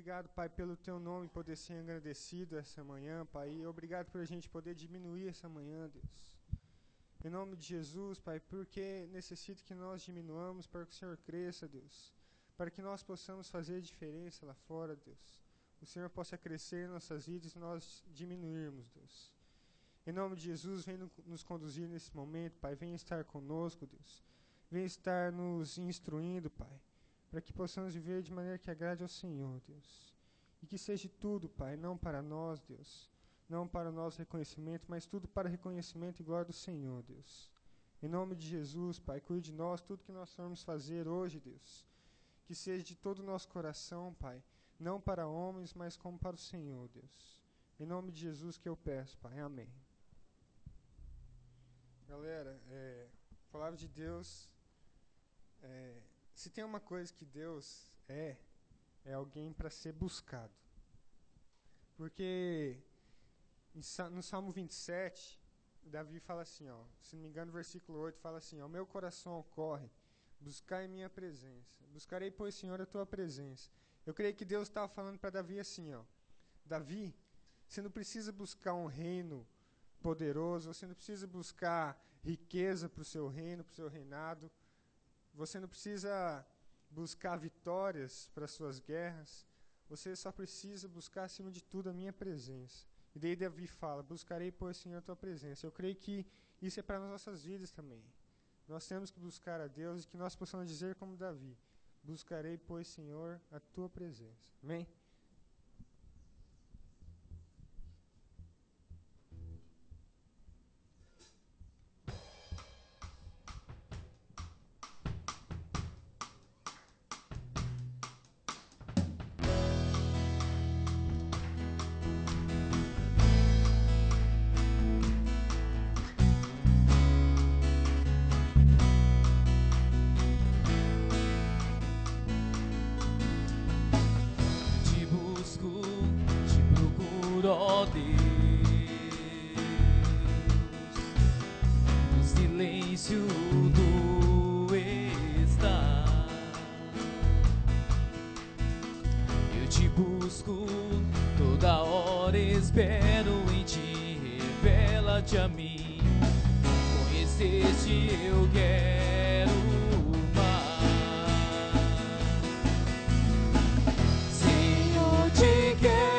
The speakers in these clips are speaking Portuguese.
obrigado, Pai, pelo Teu nome poder ser engrandecido essa manhã, Pai. E obrigado por a gente poder diminuir essa manhã, Deus. Em nome de Jesus, Pai, porque necessito que nós diminuamos para que o Senhor cresça, Deus. Para que nós possamos fazer diferença lá fora, Deus. O Senhor possa crescer em nossas vidas e nós diminuirmos, Deus. Em nome de Jesus, vem nos conduzir nesse momento, Pai. Venha estar conosco, Deus. Venha estar nos instruindo, Pai. Para que possamos viver de maneira que agrade ao Senhor, Deus. E que seja tudo, Pai, não para nós, Deus. Não para o nosso reconhecimento, mas tudo para reconhecimento e glória do Senhor, Deus. Em nome de Jesus, Pai, cuide de nós, tudo que nós formos fazer hoje, Deus. Que seja de todo o nosso coração, Pai. Não para homens, mas como para o Senhor, Deus. Em nome de Jesus que eu peço, Pai. Amém. Galera, a palavra de Deus, se tem uma coisa que Deus é alguém para ser buscado. Porque no Salmo 27, Davi fala assim, ó, se não me engano, versículo 8, fala assim, ó, meu coração corre, buscar em minha presença. Buscarei, pois, Senhor, a tua presença. Eu creio que Deus estava falando para Davi assim, ó, Davi, você não precisa buscar um reino poderoso, você não precisa buscar riqueza para o seu reino, para o seu reinado, você não precisa buscar vitórias para as suas guerras, você só precisa buscar, acima de tudo, a minha presença. E daí Davi fala, buscarei, pois, Senhor, a tua presença. Eu creio que isso é para as nossas vidas também. Nós temos que buscar a Deus e que nós possamos dizer como Davi, buscarei, pois, Senhor, a tua presença. Amém? Ó Deus, no silêncio do estar, eu te busco toda hora, espero em ti, revela-te a mim, conhecer-te eu quero mais, Senhor, te quero.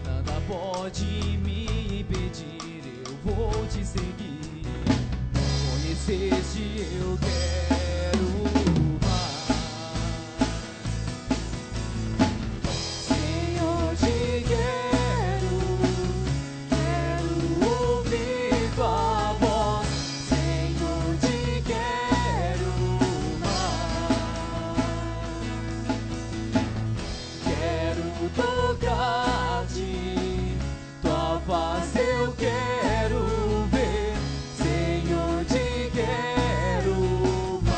Nada pode me impedir, eu vou te seguir. Conhecer-te eu quero mais. Senhor, te quero ouvir tua voz. Senhor, te quero mais. Quero tocar-te, tua face eu quero ver, Senhor, te quero mais.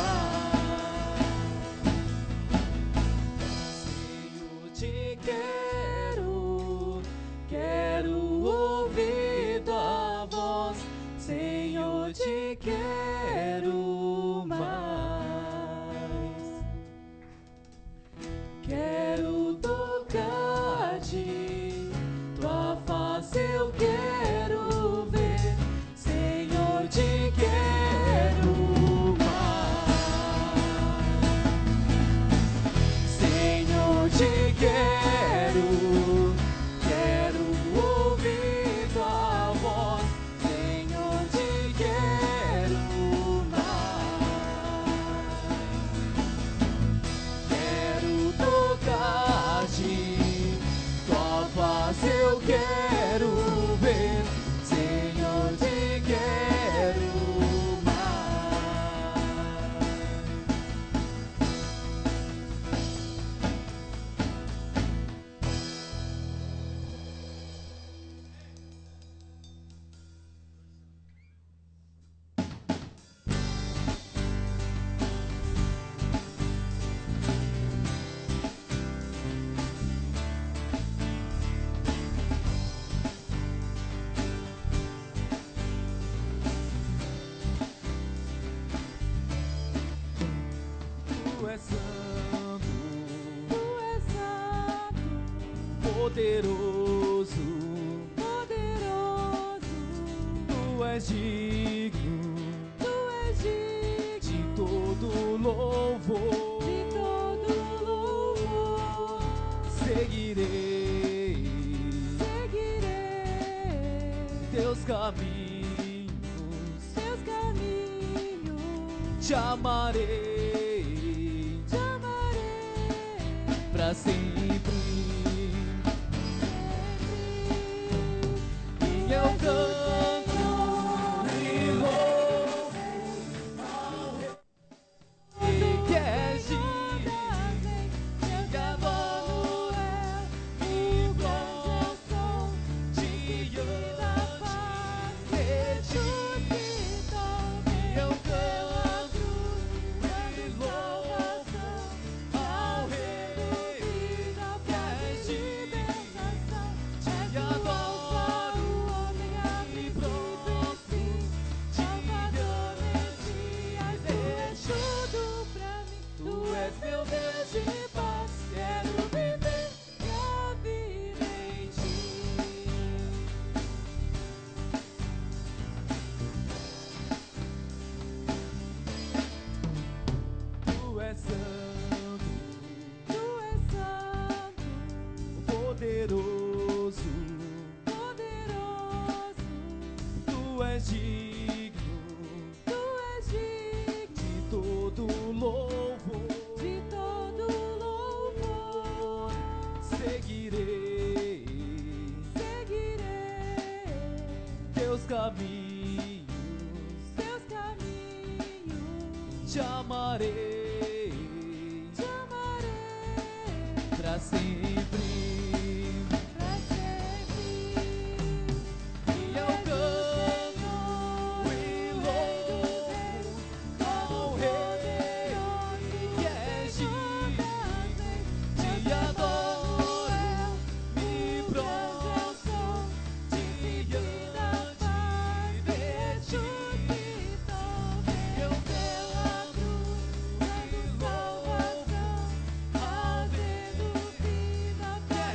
és digno de todo louvor, seguirei teus caminhos, te amarei pra sempre. E eu canto e louvo ao Rei que é digno, te adoro e prostro diante de ti. E eu canto e louvo ao Rei que é digno, te adoro e prostro Tu és meu Deus de paz, quero viver minha vida em ti. Tu és santo, poderoso, tu és digno de todo louvor. Seguirei teus caminhos, te amarei pra sempre. E eu canto e louvo ao Rei que é digno, te adoro, me prostro diante de ti. Eu canto e louvo ao Deus que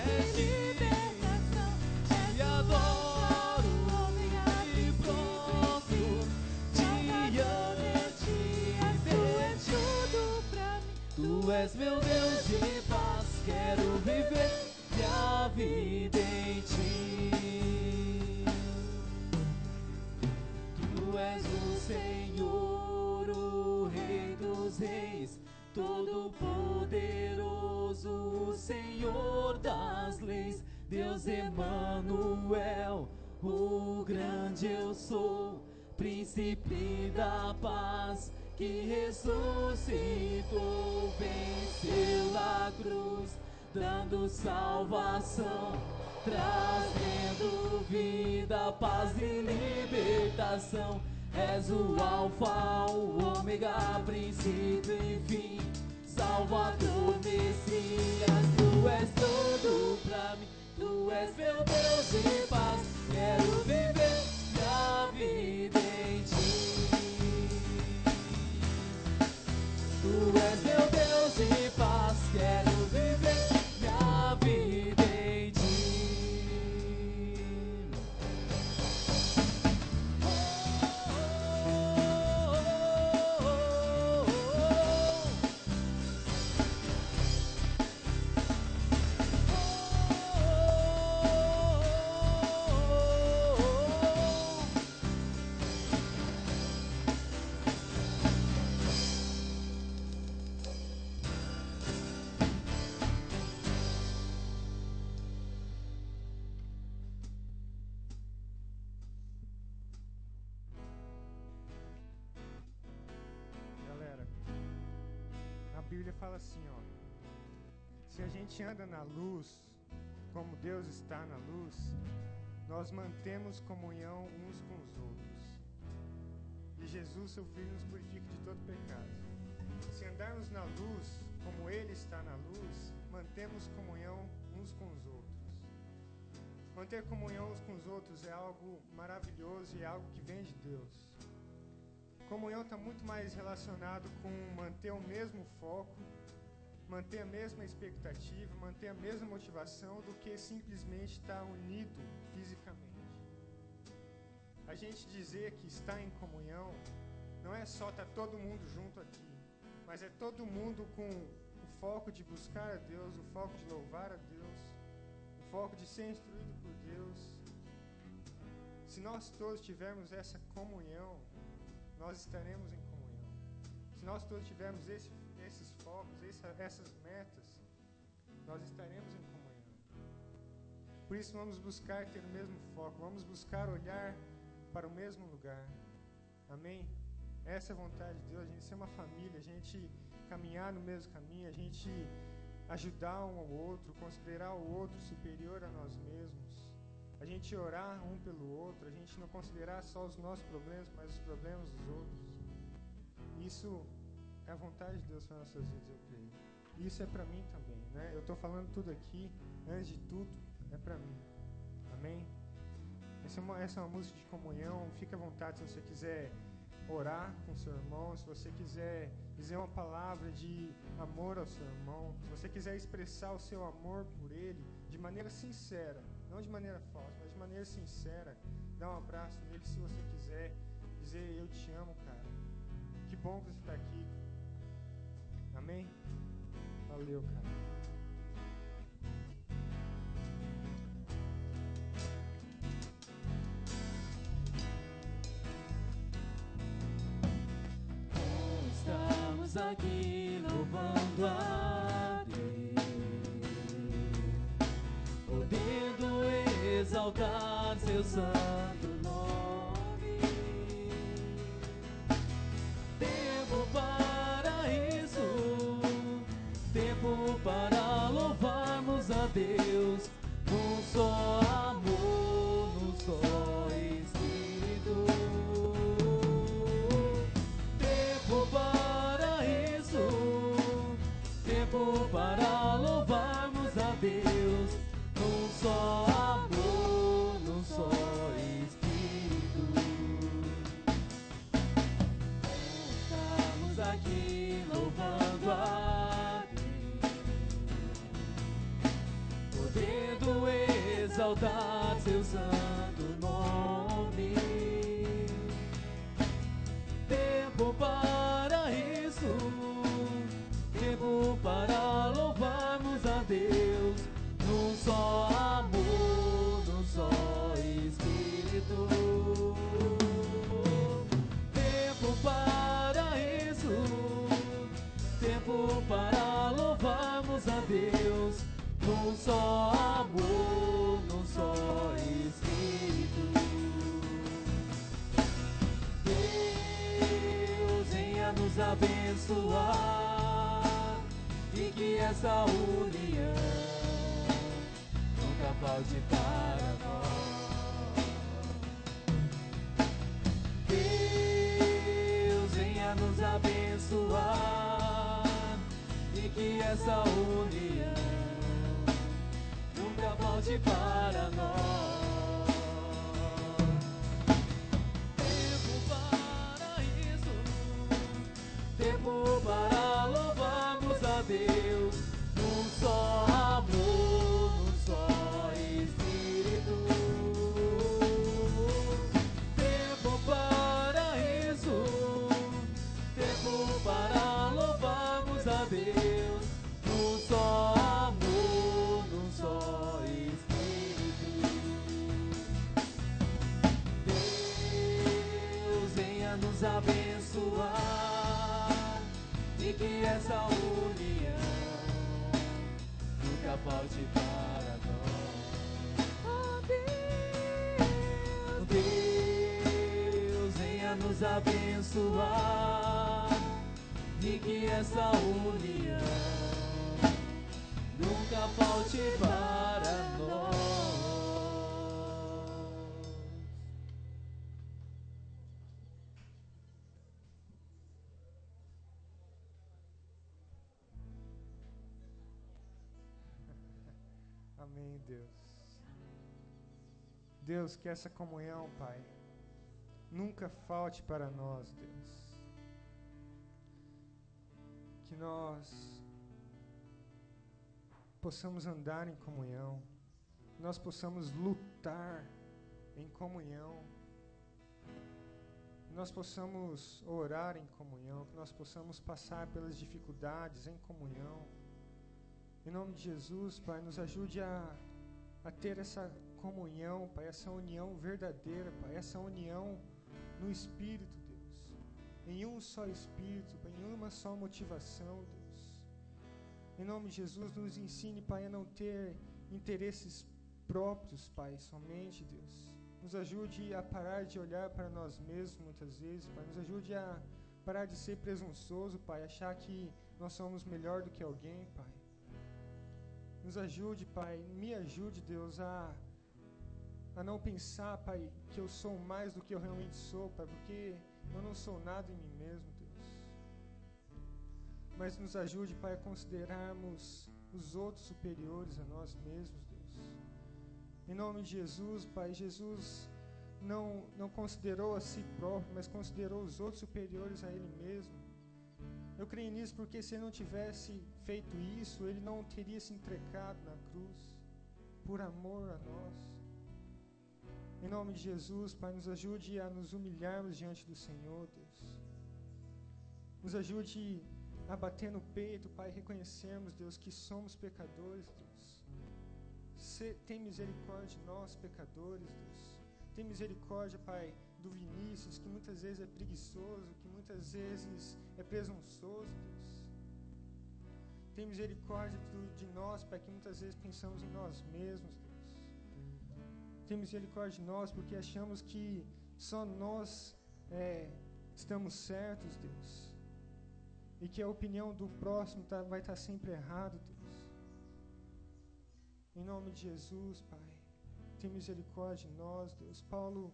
é digno, te adoro, me prostro diante de ti. Tu és meu Deus de paz, quero viver minha vida em ti. Tu és o Senhor, o Rei dos Reis, todo poderoso, o Senhor das leis, Deus Emanuel, o grande eu sou, príncipe da paz, que ressuscitou, venceu a cruz, dando salvação, trazendo vida, paz e libertação. És o Alfa, o Ômega, princípio e fim, Salvador, Messias. Tu és tudo pra mim, tu és meu Deus de paz, quero viver minha vida em ti. Tu és meu Deus de paz, quero viver minha vida em ti. Galera, a Bíblia fala assim, ó: se a gente anda na luz, como Deus está na luz, nós mantemos comunhão uns com os outros. E Jesus, seu Filho, nos purifica de todo pecado. Se andarmos na luz, como Ele está na luz, mantemos comunhão uns com os outros. Manter comunhão uns com os outros é algo maravilhoso e é algo que vem de Deus. Comunhão está muito mais relacionado com manter o mesmo foco, manter a mesma expectativa, manter a mesma motivação do que simplesmente estar unido fisicamente. A a gente dizer que está em comunhão não é só estar todo mundo junto aqui, mas é todo mundo com o foco de buscar a Deus, o foco de louvar a Deus, o foco de ser instruído por Deus. Se nós todos tivermos essa comunhão, nós estaremos em comunhão. Se nós todos tivermos esses focos, essas metas, nós estaremos em comunhão. Por isso vamos buscar ter o mesmo foco, vamos buscar olhar para o mesmo lugar. Amém? Essa é a vontade de Deus, a gente ser uma família, a gente caminhar no mesmo caminho, a gente ajudar um ao outro, considerar o outro superior a nós mesmos, a gente orar um pelo outro, a gente não considerar só os nossos problemas, mas os problemas dos outros. Isso é a vontade de Deus para nossas vidas, eu creio. Isso é para mim também, né? Eu estou falando tudo aqui, antes de tudo, é para mim. Amém? Essa é uma música de comunhão. Fique à vontade se você quiser orar com o seu irmão, se você quiser dizer uma palavra de amor ao seu irmão, se você quiser expressar o seu amor por ele de maneira sincera, não de maneira falsa, mas de maneira sincera, dá um abraço nele se você quiser dizer eu te amo, cara. Que bom que você está aqui. Amém? Valeu, cara. Estamos aqui louvando a Deus, podendo exaltar seu santo nome. Tempo para isso, tempo para louvarmos a Deus, num só amor, num só Espírito. Tempo para isso, tempo para louvarmos a Deus, num só amor, num só Espírito. Estamos aqui louvando a Deus, podendo exaltar seu santo nome. Tempo para isso, tempo para louvarmos a Deus, num só amor, num só Espírito. Tempo para isso, tempo para louvarmos a Deus, num só amor, num só Espírito. Deus venha nos abençoar e que essa união nunca falte para nós. Deus venha nos abençoar e que essa união nunca falte para nós. Tempo para louvarmos a Deus, num só amor, num só Espírito. Tempo para isso, tempo para louvarmos a Deus, num só amor, num só Espírito. Deus venha nos abençoar e que essa união nunca falte para nós. Oh Deus, Deus venha nos abençoar e que essa união nunca falte para nós. Amém, Deus. Deus, que essa comunhão, Pai, nunca falte para nós, Deus. Que nós possamos andar em comunhão, que nós possamos lutar em comunhão, Que nós possamos orar em comunhão, que nós possamos passar pelas dificuldades em comunhão. Em nome de Jesus, Pai, nos ajude a ter essa comunhão, Pai, essa união verdadeira, Pai, essa união no Espírito, Deus. Em um só Espírito, Pai, em uma só motivação, Deus. Em nome de Jesus, nos ensine, Pai, a não ter interesses próprios, Pai, somente, Deus. Nos ajude a parar de olhar para nós mesmos muitas vezes, Pai. Nos ajude a parar de ser presunçoso, Pai, achar que nós somos melhor do que alguém, Pai. Nos ajude, Pai, me ajude, Deus, a não pensar, Pai, que eu sou mais do que eu realmente sou, Pai, porque eu não sou nada em mim mesmo, Deus. Mas nos ajude, Pai, a considerarmos os outros superiores a nós mesmos, Deus. Em nome de Jesus, Pai, Jesus não considerou a si próprio, mas considerou os outros superiores a Ele mesmo. Eu creio nisso porque se Ele não tivesse feito isso, Ele não teria se entregado na cruz, por amor a nós. Em nome de Jesus, Pai, nos ajude a nos humilharmos diante do Senhor, Deus. Nos ajude a bater no peito, Pai, reconhecermos, Deus, que somos pecadores, Deus. Tem misericórdia de nós, pecadores, Deus. Tem misericórdia, Pai, do Vinícius, que muitas vezes é preguiçoso, que muitas vezes é presunçoso, Deus. Tem misericórdia de nós, Pai, que muitas vezes pensamos em nós mesmos, Deus. Tem misericórdia de nós porque achamos que só nós estamos certos, Deus. E que a opinião do próximo vai estar sempre errado, Deus. Em nome de Jesus, Pai, tem misericórdia de nós, Deus. Paulo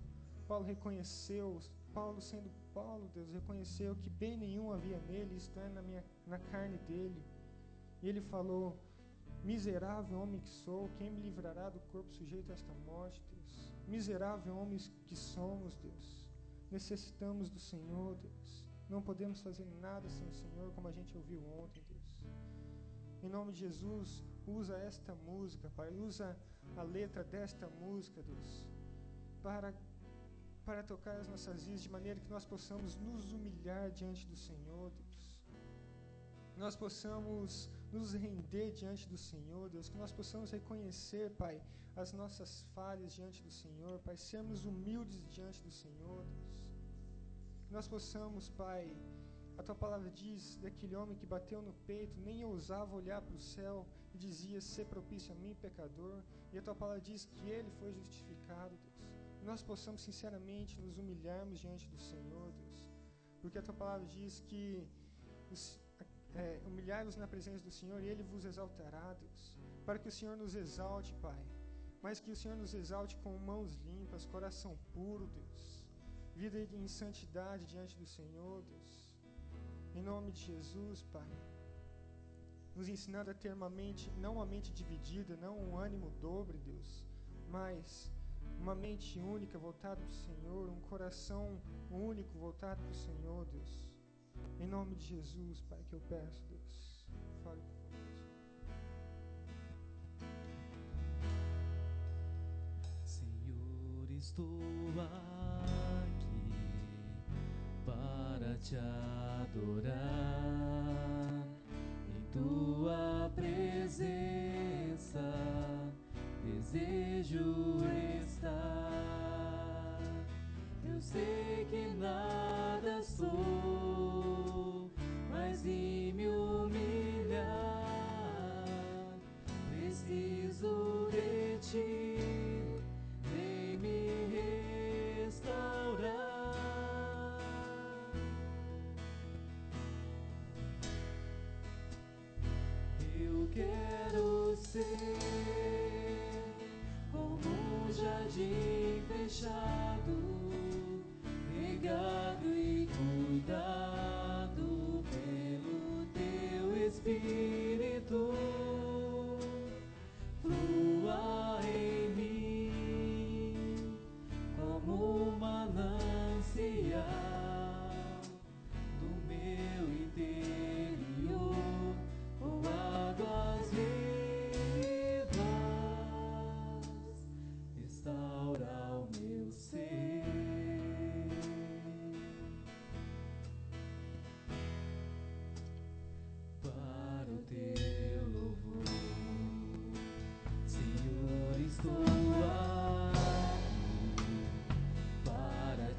reconheceu, Paulo sendo Paulo, Deus, reconheceu que bem nenhum havia nele, isto é, na carne dele. E ele falou: miserável homem que sou, quem me livrará do corpo sujeito a esta morte, Deus? Miserável homens que somos, Deus. Necessitamos do Senhor, Deus. Não podemos fazer nada sem o Senhor, como a gente ouviu ontem, Deus. Em nome de Jesus, usa esta música, Pai, usa a letra desta música, Deus, para tocar as nossas vidas de maneira que nós possamos nos humilhar diante do Senhor, Deus. Nós possamos nos render diante do Senhor, Deus, que nós possamos reconhecer, Pai, as nossas falhas diante do Senhor, Pai, sermos humildes diante do Senhor, Deus. Que nós possamos, Pai, a Tua palavra diz daquele homem que bateu no peito, nem ousava olhar para o céu e dizia: ser propício a mim, pecador. E a Tua palavra diz que ele foi justificado, Deus. Que nós possamos sinceramente nos humilharmos diante do Senhor, Deus. Porque a Tua palavra diz que humilhai-vos na presença do Senhor e Ele vos exaltará, Deus. Para que o Senhor nos exalte, Pai. Mas que o Senhor nos exalte com mãos limpas, coração puro, Deus. Vida em santidade diante do Senhor, Deus. Em nome de Jesus, Pai, nos ensinando a ter uma mente, não uma mente dividida, não um ânimo dobre, Deus, mas uma mente única voltada para o Senhor, um coração único voltado para o Senhor, Deus. Em nome de Jesus, Pai, que eu peço, Deus. Fale conosco. Senhor, estou aqui para te adorar, em tua presença desejo estar. Eu sei que nada sou, mas em me humilhar preciso de ti, vem me restaurar. Eu quero ser como um jardim fechado, regado e cuidado pelo teu Espírito. Flua em mim como um manancial do meu interior, com águas vivas, restaura o meu ser.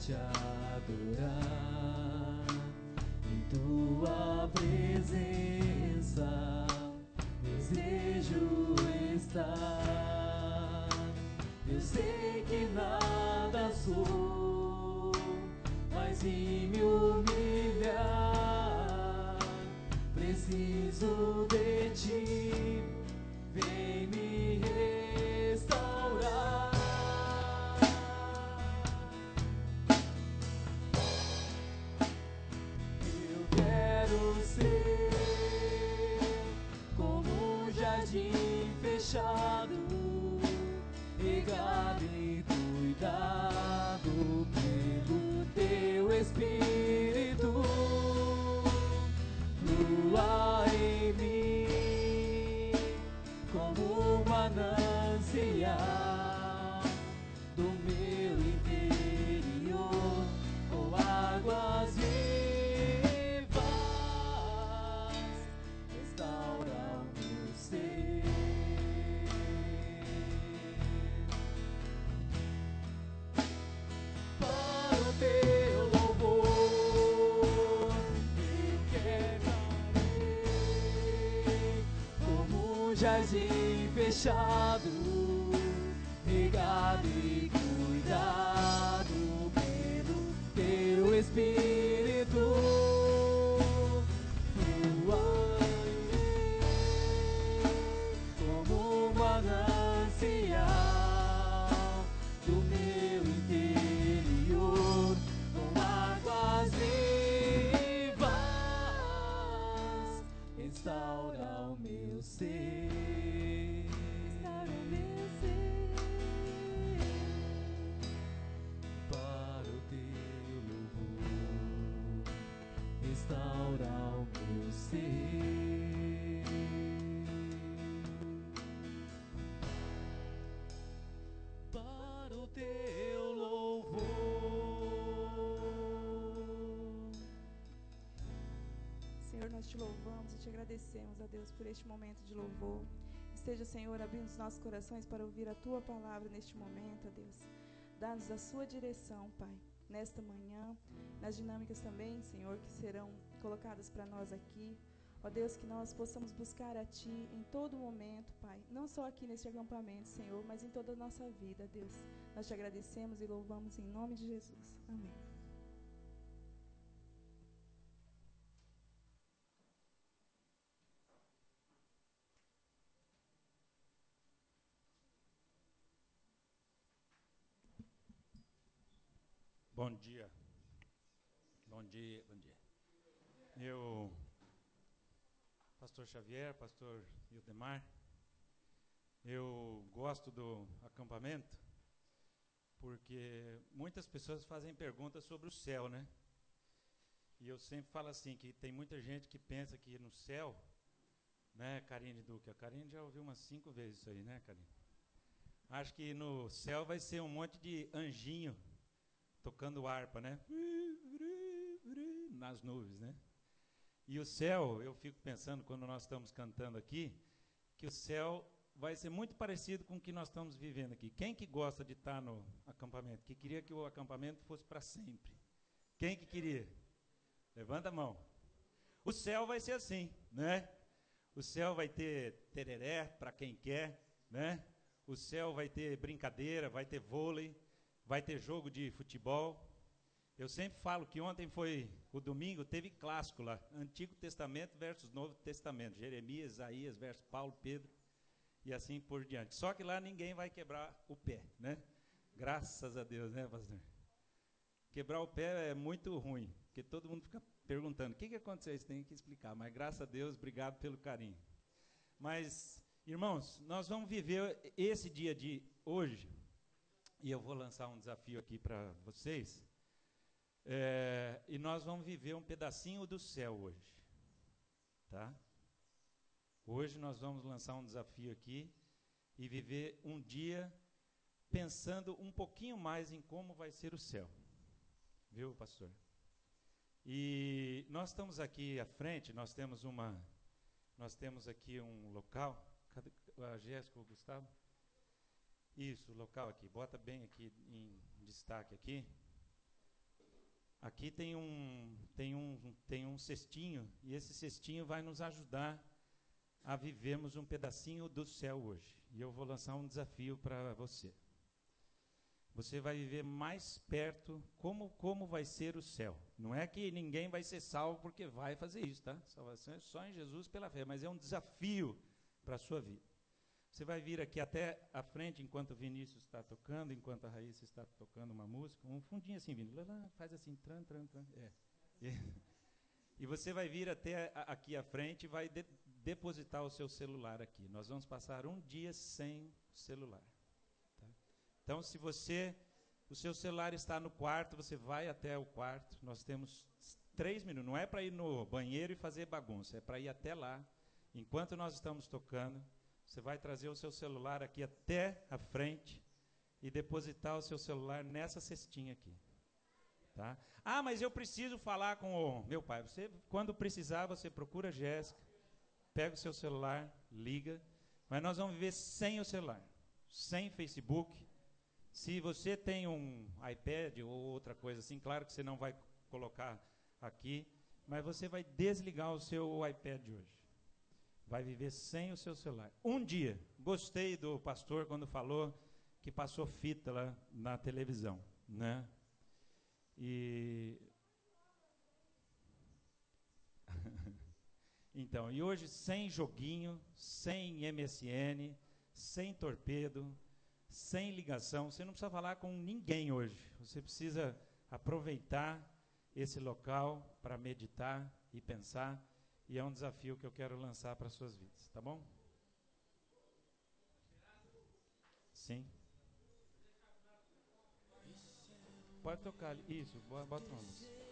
te adorar em tua presença. Desejo estar. Eu sei que nada sou, mas em me humilhar preciso de ti. Vem me restaurar. Eu quero ser como um jardim fechado, regado e cuidado pelo teu Espírito. Flua em mim como um manancial do meu interior, com águas vivas, restaura o meu ser. Para o teu louvor, eu quebrarei como um jardim fechado, regado e cuidado pelo teu Espírito. Flua em mim como um manancial do meu interior, com águas vivas, restaura o meu ser. Restaura o meu ser. Para o teu louvor, restaura o meu ser. Para o teu louvor. Senhor, nós te louvamos e te agradecemos, a Deus, por este momento de louvor. Esteja, Senhor, abrindo os nossos corações para ouvir a Tua palavra neste momento, a Deus. Dá-nos a Sua direção, Pai, nesta manhã, nas dinâmicas também, Senhor, que serão colocadas para nós aqui. Ó Deus, que nós possamos buscar a Ti em todo momento, Pai, não só aqui neste acampamento, Senhor, mas em toda a nossa vida, Deus. Nós te agradecemos e louvamos em nome de Jesus. Amém. Bom dia. Bom dia, bom dia. Eu, pastor Xavier, pastor Ildemar, eu gosto do acampamento porque muitas pessoas fazem perguntas sobre o céu, né? E eu sempre falo assim, que tem muita gente que pensa que no céu, né, Karine Duque, a Karine já ouviu umas 5 vezes isso aí, né, Karine? Acho que no céu vai ser um monte de anjinho tocando harpa, né? Nas nuvens, né? E o céu, eu fico pensando quando nós estamos cantando aqui, que o céu vai ser muito parecido com o que nós estamos vivendo aqui. Quem que gosta de estar no acampamento? Que queria que o acampamento fosse para sempre? Quem que queria? Levanta a mão. O céu vai ser assim, né? O céu vai ter tereré para quem quer, né? O céu vai ter brincadeira, vai ter vôlei, vai ter jogo de futebol. Eu sempre falo que ontem foi o domingo, teve clássico lá, Antigo Testamento versus Novo Testamento, Jeremias, Isaías versus Paulo, Pedro, e assim por diante. Só que lá ninguém vai quebrar o pé, né? Graças a Deus, né, pastor? Quebrar o pé é muito ruim, porque todo mundo fica perguntando, o que aconteceu? Isso tem que explicar, mas graças a Deus, obrigado pelo carinho. Mas, irmãos, nós vamos viver esse dia de hoje, e eu vou lançar um desafio aqui para vocês, e nós vamos viver um pedacinho do céu hoje, tá? Hoje nós vamos lançar um desafio aqui e viver um dia pensando um pouquinho mais em como vai ser o céu, viu, pastor? E nós estamos aqui à frente, nós temos aqui um local, cadê a Jéssica, o Gustavo? Isso, o local aqui, bota bem aqui em destaque aqui. aqui tem um cestinho, e esse cestinho vai nos ajudar a vivermos um pedacinho do céu hoje. E eu vou lançar um desafio para você. Você vai viver mais perto, como vai ser o céu. Não é que ninguém vai ser salvo porque vai fazer isso, tá? Salvação é só em Jesus pela fé, mas é um desafio para a sua vida. Você vai vir aqui até a frente, enquanto o Vinícius está tocando, enquanto a Raíssa está tocando uma música, um fundinho assim, Vinícius, faz assim, tran. E você vai vir até aqui à frente e vai depositar o seu celular aqui. Nós vamos passar um dia sem celular. Tá? Então, se o seu celular está no quarto, você vai até o quarto. Nós temos 3 minutos. Não é para ir no banheiro e fazer bagunça, é para ir até lá. Enquanto nós estamos tocando, você vai trazer o seu celular aqui até a frente e depositar o seu celular nessa cestinha aqui. Tá? Ah, mas eu preciso falar com o meu pai. Você, quando precisar, você procura a Jéssica, pega o seu celular, liga. Mas nós vamos viver sem o celular, sem Facebook. Se você tem um iPad ou outra coisa assim, claro que você não vai colocar aqui, mas você vai desligar o seu iPad hoje. Vai viver sem o seu celular. Um dia, gostei do pastor quando falou que passou fita lá na televisão, né? Então, e hoje sem joguinho, sem MSN, sem torpedo, sem ligação, você não precisa falar com ninguém hoje. Você precisa aproveitar esse local para meditar e pensar, e é um desafio que eu quero lançar para as suas vidas, tá bom? Sim. Pode tocar ali. Isso, bota uma música.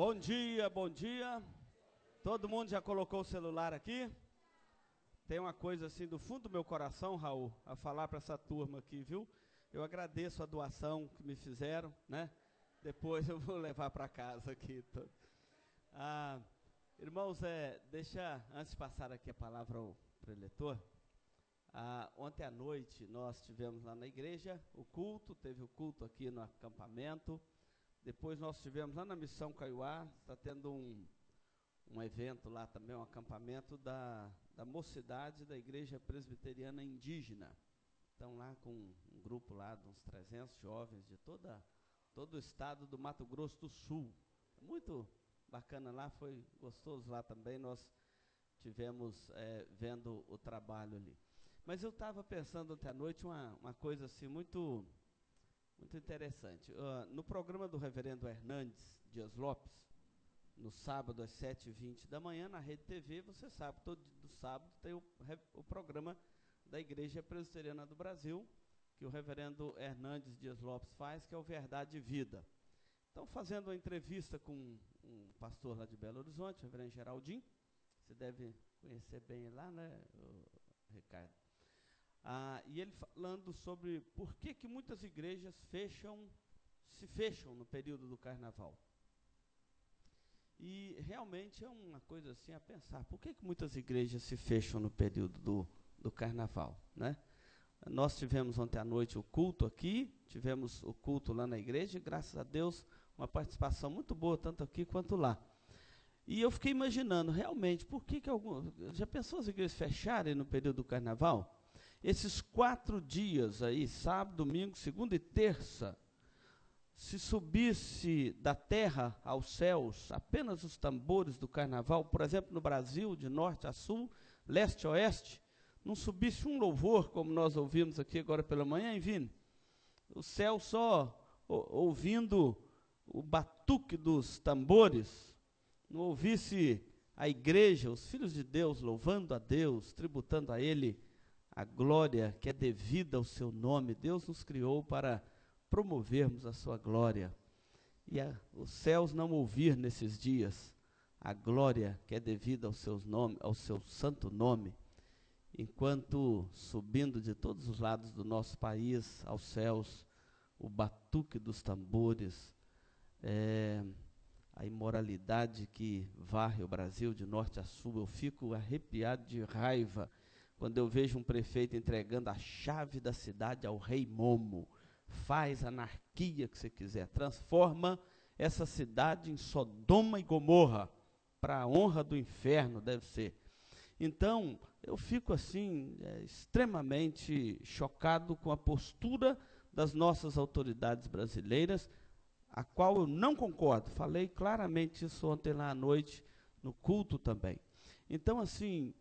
Bom dia, bom dia. Todo mundo já colocou o celular aqui? Tem uma coisa assim do fundo do meu coração, Raul, a falar para essa turma aqui, viu? Eu agradeço a doação que me fizeram, né? Depois eu vou levar para casa aqui. Irmãos, deixa, antes de passar aqui a palavra ao preletor, ontem à noite nós tivemos lá na igreja o culto, teve o culto aqui no acampamento. Depois nós tivemos lá na Missão Caiuá, está tendo um evento lá também, um acampamento da mocidade da Igreja Presbiteriana Indígena. Estão lá com um grupo lá de uns 300 jovens de todo o estado do Mato Grosso do Sul. Muito bacana lá, foi gostoso lá também, nós tivemos vendo o trabalho ali. Mas eu estava pensando ontem à noite uma coisa assim muito interessante. No programa do reverendo Hernandes Dias Lopes, no sábado às 7h20 da manhã, na Rede TV, você sabe, todo sábado tem o programa da Igreja Presbiteriana do Brasil, que o reverendo Hernandes Dias Lopes faz, que é o Verdade e Vida. Então, fazendo uma entrevista com um pastor lá de Belo Horizonte, o reverendo Geraldinho, você deve conhecer bem lá, né, Ricardo? E ele falando sobre por que muitas igrejas se fecham no período do carnaval. E realmente é uma coisa assim a pensar, por que muitas igrejas se fecham no período do carnaval, né? Nós tivemos ontem à noite o culto aqui, tivemos o culto lá na igreja, e graças a Deus, uma participação muito boa, tanto aqui quanto lá. E eu fiquei imaginando, realmente, por que já pensou as igrejas fecharem no período do carnaval? Esses 4 dias aí, sábado, domingo, segunda e terça, se subisse da terra aos céus apenas os tambores do carnaval, por exemplo, no Brasil, de norte a sul, leste a oeste, não subisse um louvor, como nós ouvimos aqui agora pela manhã, enfim, o céu só ouvindo o batuque dos tambores, não ouvisse a igreja, os filhos de Deus louvando a Deus, tributando a Ele a glória que é devida ao seu nome. Deus nos criou para promovermos a sua glória. E os céus não ouvir nesses dias a glória que é devida ao seu santo nome, enquanto subindo de todos os lados do nosso país aos céus, o batuque dos tambores, a imoralidade que varre o Brasil de norte a sul, eu fico arrepiado de raiva quando eu vejo um prefeito entregando a chave da cidade ao rei Momo. Faz a anarquia que você quiser, transforma essa cidade em Sodoma e Gomorra, para a honra do inferno, deve ser. Então, eu fico assim, extremamente chocado com a postura das nossas autoridades brasileiras, a qual eu não concordo. Falei claramente isso ontem lá à noite, no culto também. Então, assim,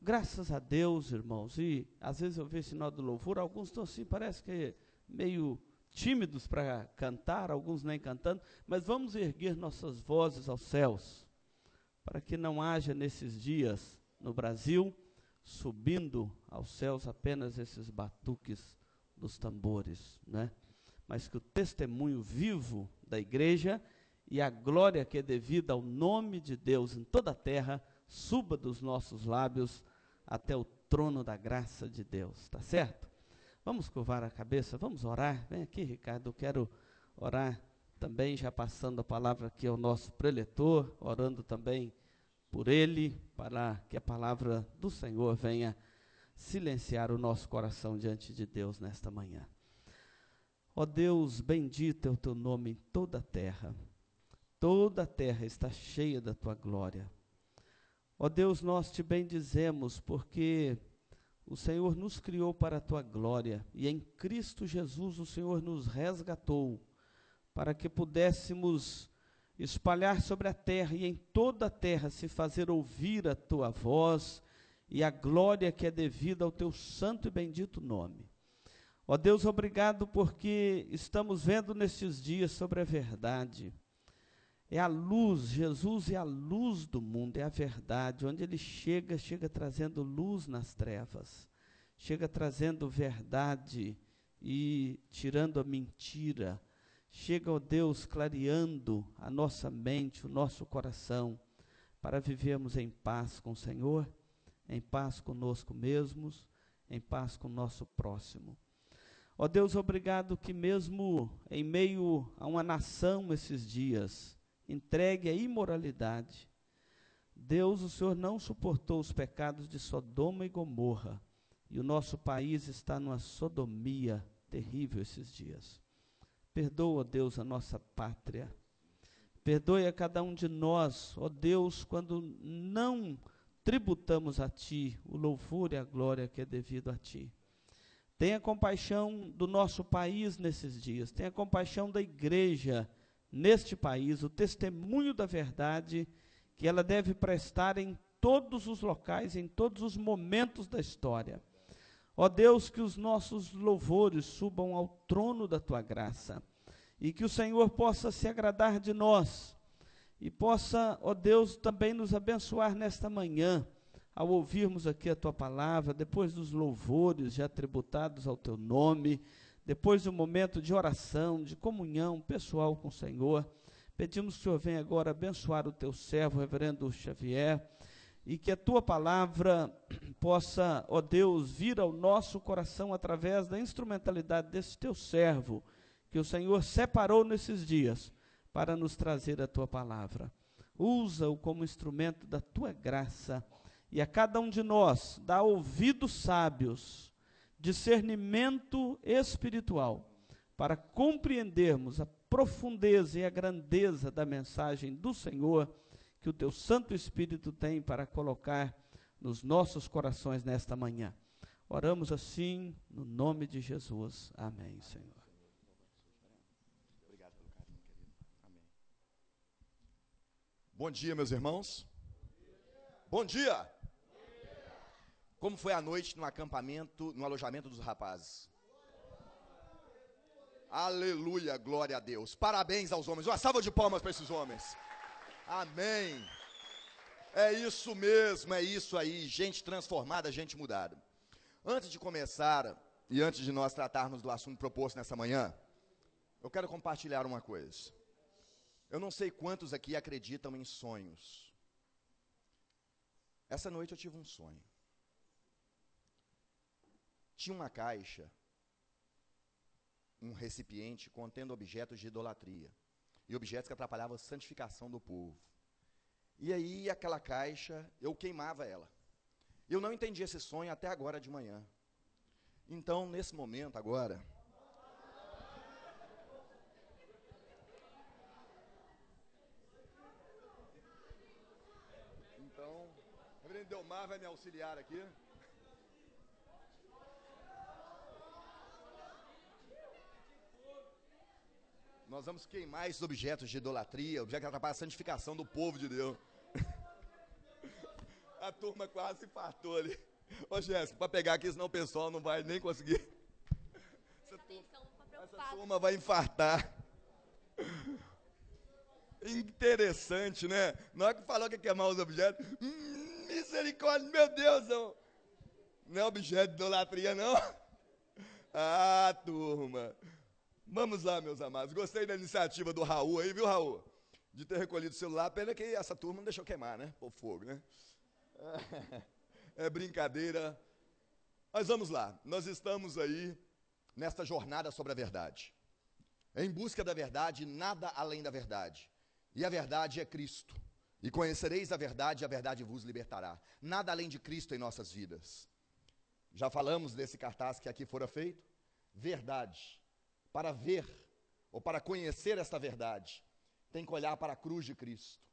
graças a Deus, irmãos, e às vezes eu vejo sinal do louvor, alguns estão assim, parece que meio tímidos para cantar, alguns nem cantando, mas vamos erguer nossas vozes aos céus, para que não haja nesses dias no Brasil, subindo aos céus apenas esses batuques dos tambores, né? Mas que o testemunho vivo da igreja e a glória que é devida ao nome de Deus em toda a terra, suba dos nossos lábios até o trono da graça de Deus, tá certo? Vamos curvar a cabeça, vamos orar. Vem aqui, Ricardo, eu quero orar também, já passando a palavra aqui ao nosso preletor, orando também por ele, para que a palavra do Senhor venha silenciar o nosso coração diante de Deus nesta manhã. Ó Deus, bendito é o teu nome em toda a terra está cheia da tua glória. Ó Deus, nós te bendizemos porque o Senhor nos criou para a tua glória, e em Cristo Jesus o Senhor nos resgatou, para que pudéssemos espalhar sobre a terra e em toda a terra se fazer ouvir a tua voz e a glória que é devida ao teu santo e bendito nome. Ó Deus, obrigado porque estamos vendo nestes dias sobre a verdade. É a luz, Jesus é a luz do mundo, é a verdade. Onde ele chega trazendo luz nas trevas, chega trazendo verdade e tirando a mentira, chega, ó Deus, clareando a nossa mente, o nosso coração, para vivermos em paz com o Senhor, em paz conosco mesmos, em paz com o nosso próximo. Ó Deus, obrigado que mesmo em meio a uma nação esses dias, entregue à imoralidade, Deus, o Senhor não suportou os pecados de Sodoma e Gomorra, e o nosso país está numa sodomia terrível esses dias. Perdoa, Deus, a nossa pátria. Perdoe a cada um de nós, ó Deus, quando não tributamos a Ti o louvor e a glória que é devido a Ti. Tenha compaixão do nosso país nesses dias, tenha compaixão da igreja neste país, o testemunho da verdade que ela deve prestar em todos os locais, em todos os momentos da história. Ó Deus, que os nossos louvores subam ao trono da Tua graça, e que o Senhor possa se agradar de nós, e possa, ó Deus, também nos abençoar nesta manhã, ao ouvirmos aqui a Tua palavra, depois dos louvores já tributados ao Teu nome, depois do momento de oração, de comunhão pessoal com o Senhor. Pedimos que o Senhor venha agora abençoar o Teu servo, reverendo Xavier, e que a Tua palavra possa, ó Deus, vir ao nosso coração através da instrumentalidade desse Teu servo, que o Senhor separou nesses dias para nos trazer a Tua palavra. Usa-o como instrumento da Tua graça, e a cada um de nós dá ouvidos sábios, discernimento espiritual, para compreendermos a profundeza e a grandeza da mensagem do Senhor, que o Teu Santo Espírito tem para colocar nos nossos corações nesta manhã. Oramos assim, no nome de Jesus. Amém, Senhor. Obrigado pelo carinho, querido. Amém. Bom dia, meus irmãos. Bom dia. Como foi a noite no acampamento, no alojamento dos rapazes? Aleluia, glória a Deus. Parabéns aos homens. Uma salva de palmas para esses homens. Amém. É isso mesmo, é isso aí. Gente transformada, gente mudada. Antes de começar, e antes de nós tratarmos do assunto proposto nessa manhã, eu quero compartilhar uma coisa. Eu não sei quantos aqui acreditam em sonhos. Essa noite eu tive um sonho. Tinha uma caixa, um recipiente contendo objetos de idolatria, e objetos que atrapalhavam a santificação do povo. E aí, aquela caixa, eu queimava ela. Eu não entendi esse sonho até agora de manhã. Então, nesse momento agora, o reverendo Delmar vai me auxiliar aqui. Nós vamos queimar esses objetos de idolatria, objetos que atrapalham a santificação do povo de Deus. A turma quase infartou ali. Ô Jéssica, para pegar aqui, senão o pessoal não vai nem conseguir. Essa turma vai infartar. Interessante, né? Na hora que falou que ia queimar os objetos, misericórdia, meu Deus, não é objeto de idolatria, não? Ah, turma. Vamos lá, meus amados. Gostei da iniciativa do Raul aí, viu, Raul? De ter recolhido o celular. Pena que essa turma não deixou queimar, né? Por fogo, né? É brincadeira. Mas vamos lá. Nós estamos aí nesta jornada sobre a verdade. Em busca da verdade, nada além da verdade. E a verdade é Cristo. E conhecereis a verdade vos libertará. Nada além de Cristo em nossas vidas. Já falamos desse cartaz que aqui fora feito? Verdade. Para ver, ou para conhecer esta verdade, tem que olhar para a cruz de Cristo.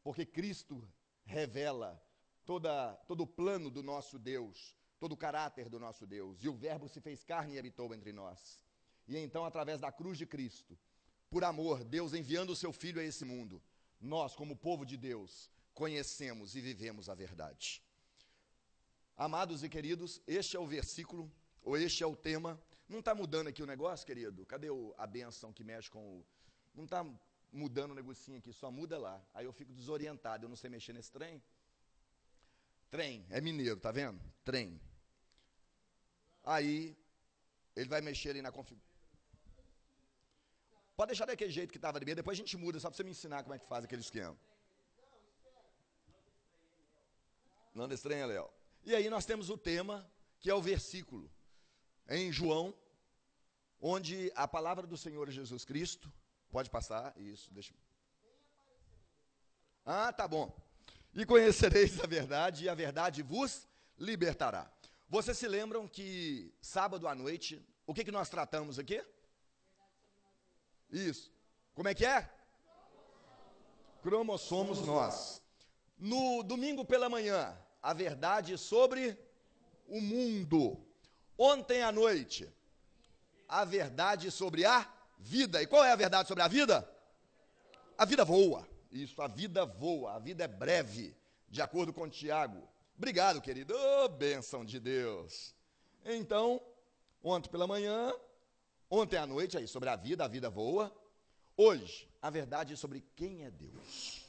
Porque Cristo revela todo o plano do nosso Deus, todo o caráter do nosso Deus. E o Verbo se fez carne e habitou entre nós. E então, através da cruz de Cristo, por amor, Deus enviando o seu Filho a esse mundo, nós, como povo de Deus, conhecemos e vivemos a verdade. Amados e queridos, este é o versículo, ou este é o tema. Não está mudando aqui o negócio, querido? Cadê a bênção que mexe com o... Não está mudando o negocinho aqui, só muda lá. Aí eu fico desorientado, eu não sei mexer nesse trem. Trem, é mineiro, tá vendo? Trem. Aí, ele vai mexer ali na configuração. Pode deixar daquele jeito que estava ali mesmo, depois a gente muda, só para você me ensinar como é que faz aquele esquema. Não estranha, Léo. E aí nós temos o tema, que é o versículo, em João, onde a palavra do Senhor Jesus Cristo, pode passar, isso, deixa. Ah, tá bom. E conhecereis a verdade, e a verdade vos libertará. Vocês se lembram que sábado à noite, o que nós tratamos aqui? Isso. Como é que é? Cromossomos nós. No domingo pela manhã, a verdade sobre o mundo. Ontem à noite, a verdade sobre a vida. E qual é a verdade sobre a vida? A vida voa. Isso, a vida voa, a vida é breve, de acordo com Tiago. Obrigado, querido. Oh, bênção de Deus. Então, ontem pela manhã, ontem à noite, aí, sobre a vida voa. Hoje, a verdade sobre quem é Deus.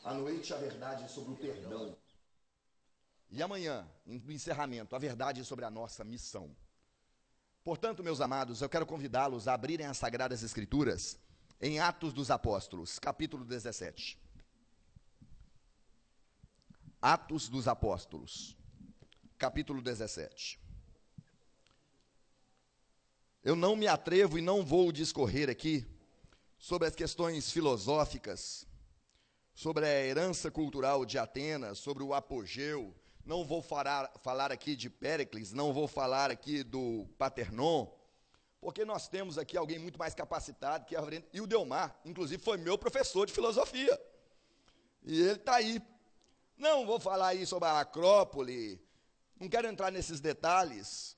À noite, a verdade sobre o perdão. E amanhã, no encerramento, a verdade sobre a nossa missão. Portanto, meus amados, eu quero convidá-los a abrirem as Sagradas Escrituras em Atos dos Apóstolos, capítulo 17. Atos dos Apóstolos, capítulo 17. Eu não me atrevo e não vou discorrer aqui sobre as questões filosóficas, sobre a herança cultural de Atenas, sobre o apogeu. Não vou falar aqui de Péricles, não vou falar aqui do Paternon, porque nós temos aqui alguém muito mais capacitado, que é e o Delmar, inclusive foi meu professor de filosofia. E ele está aí. Não vou falar aí sobre a Acrópole, não quero entrar nesses detalhes,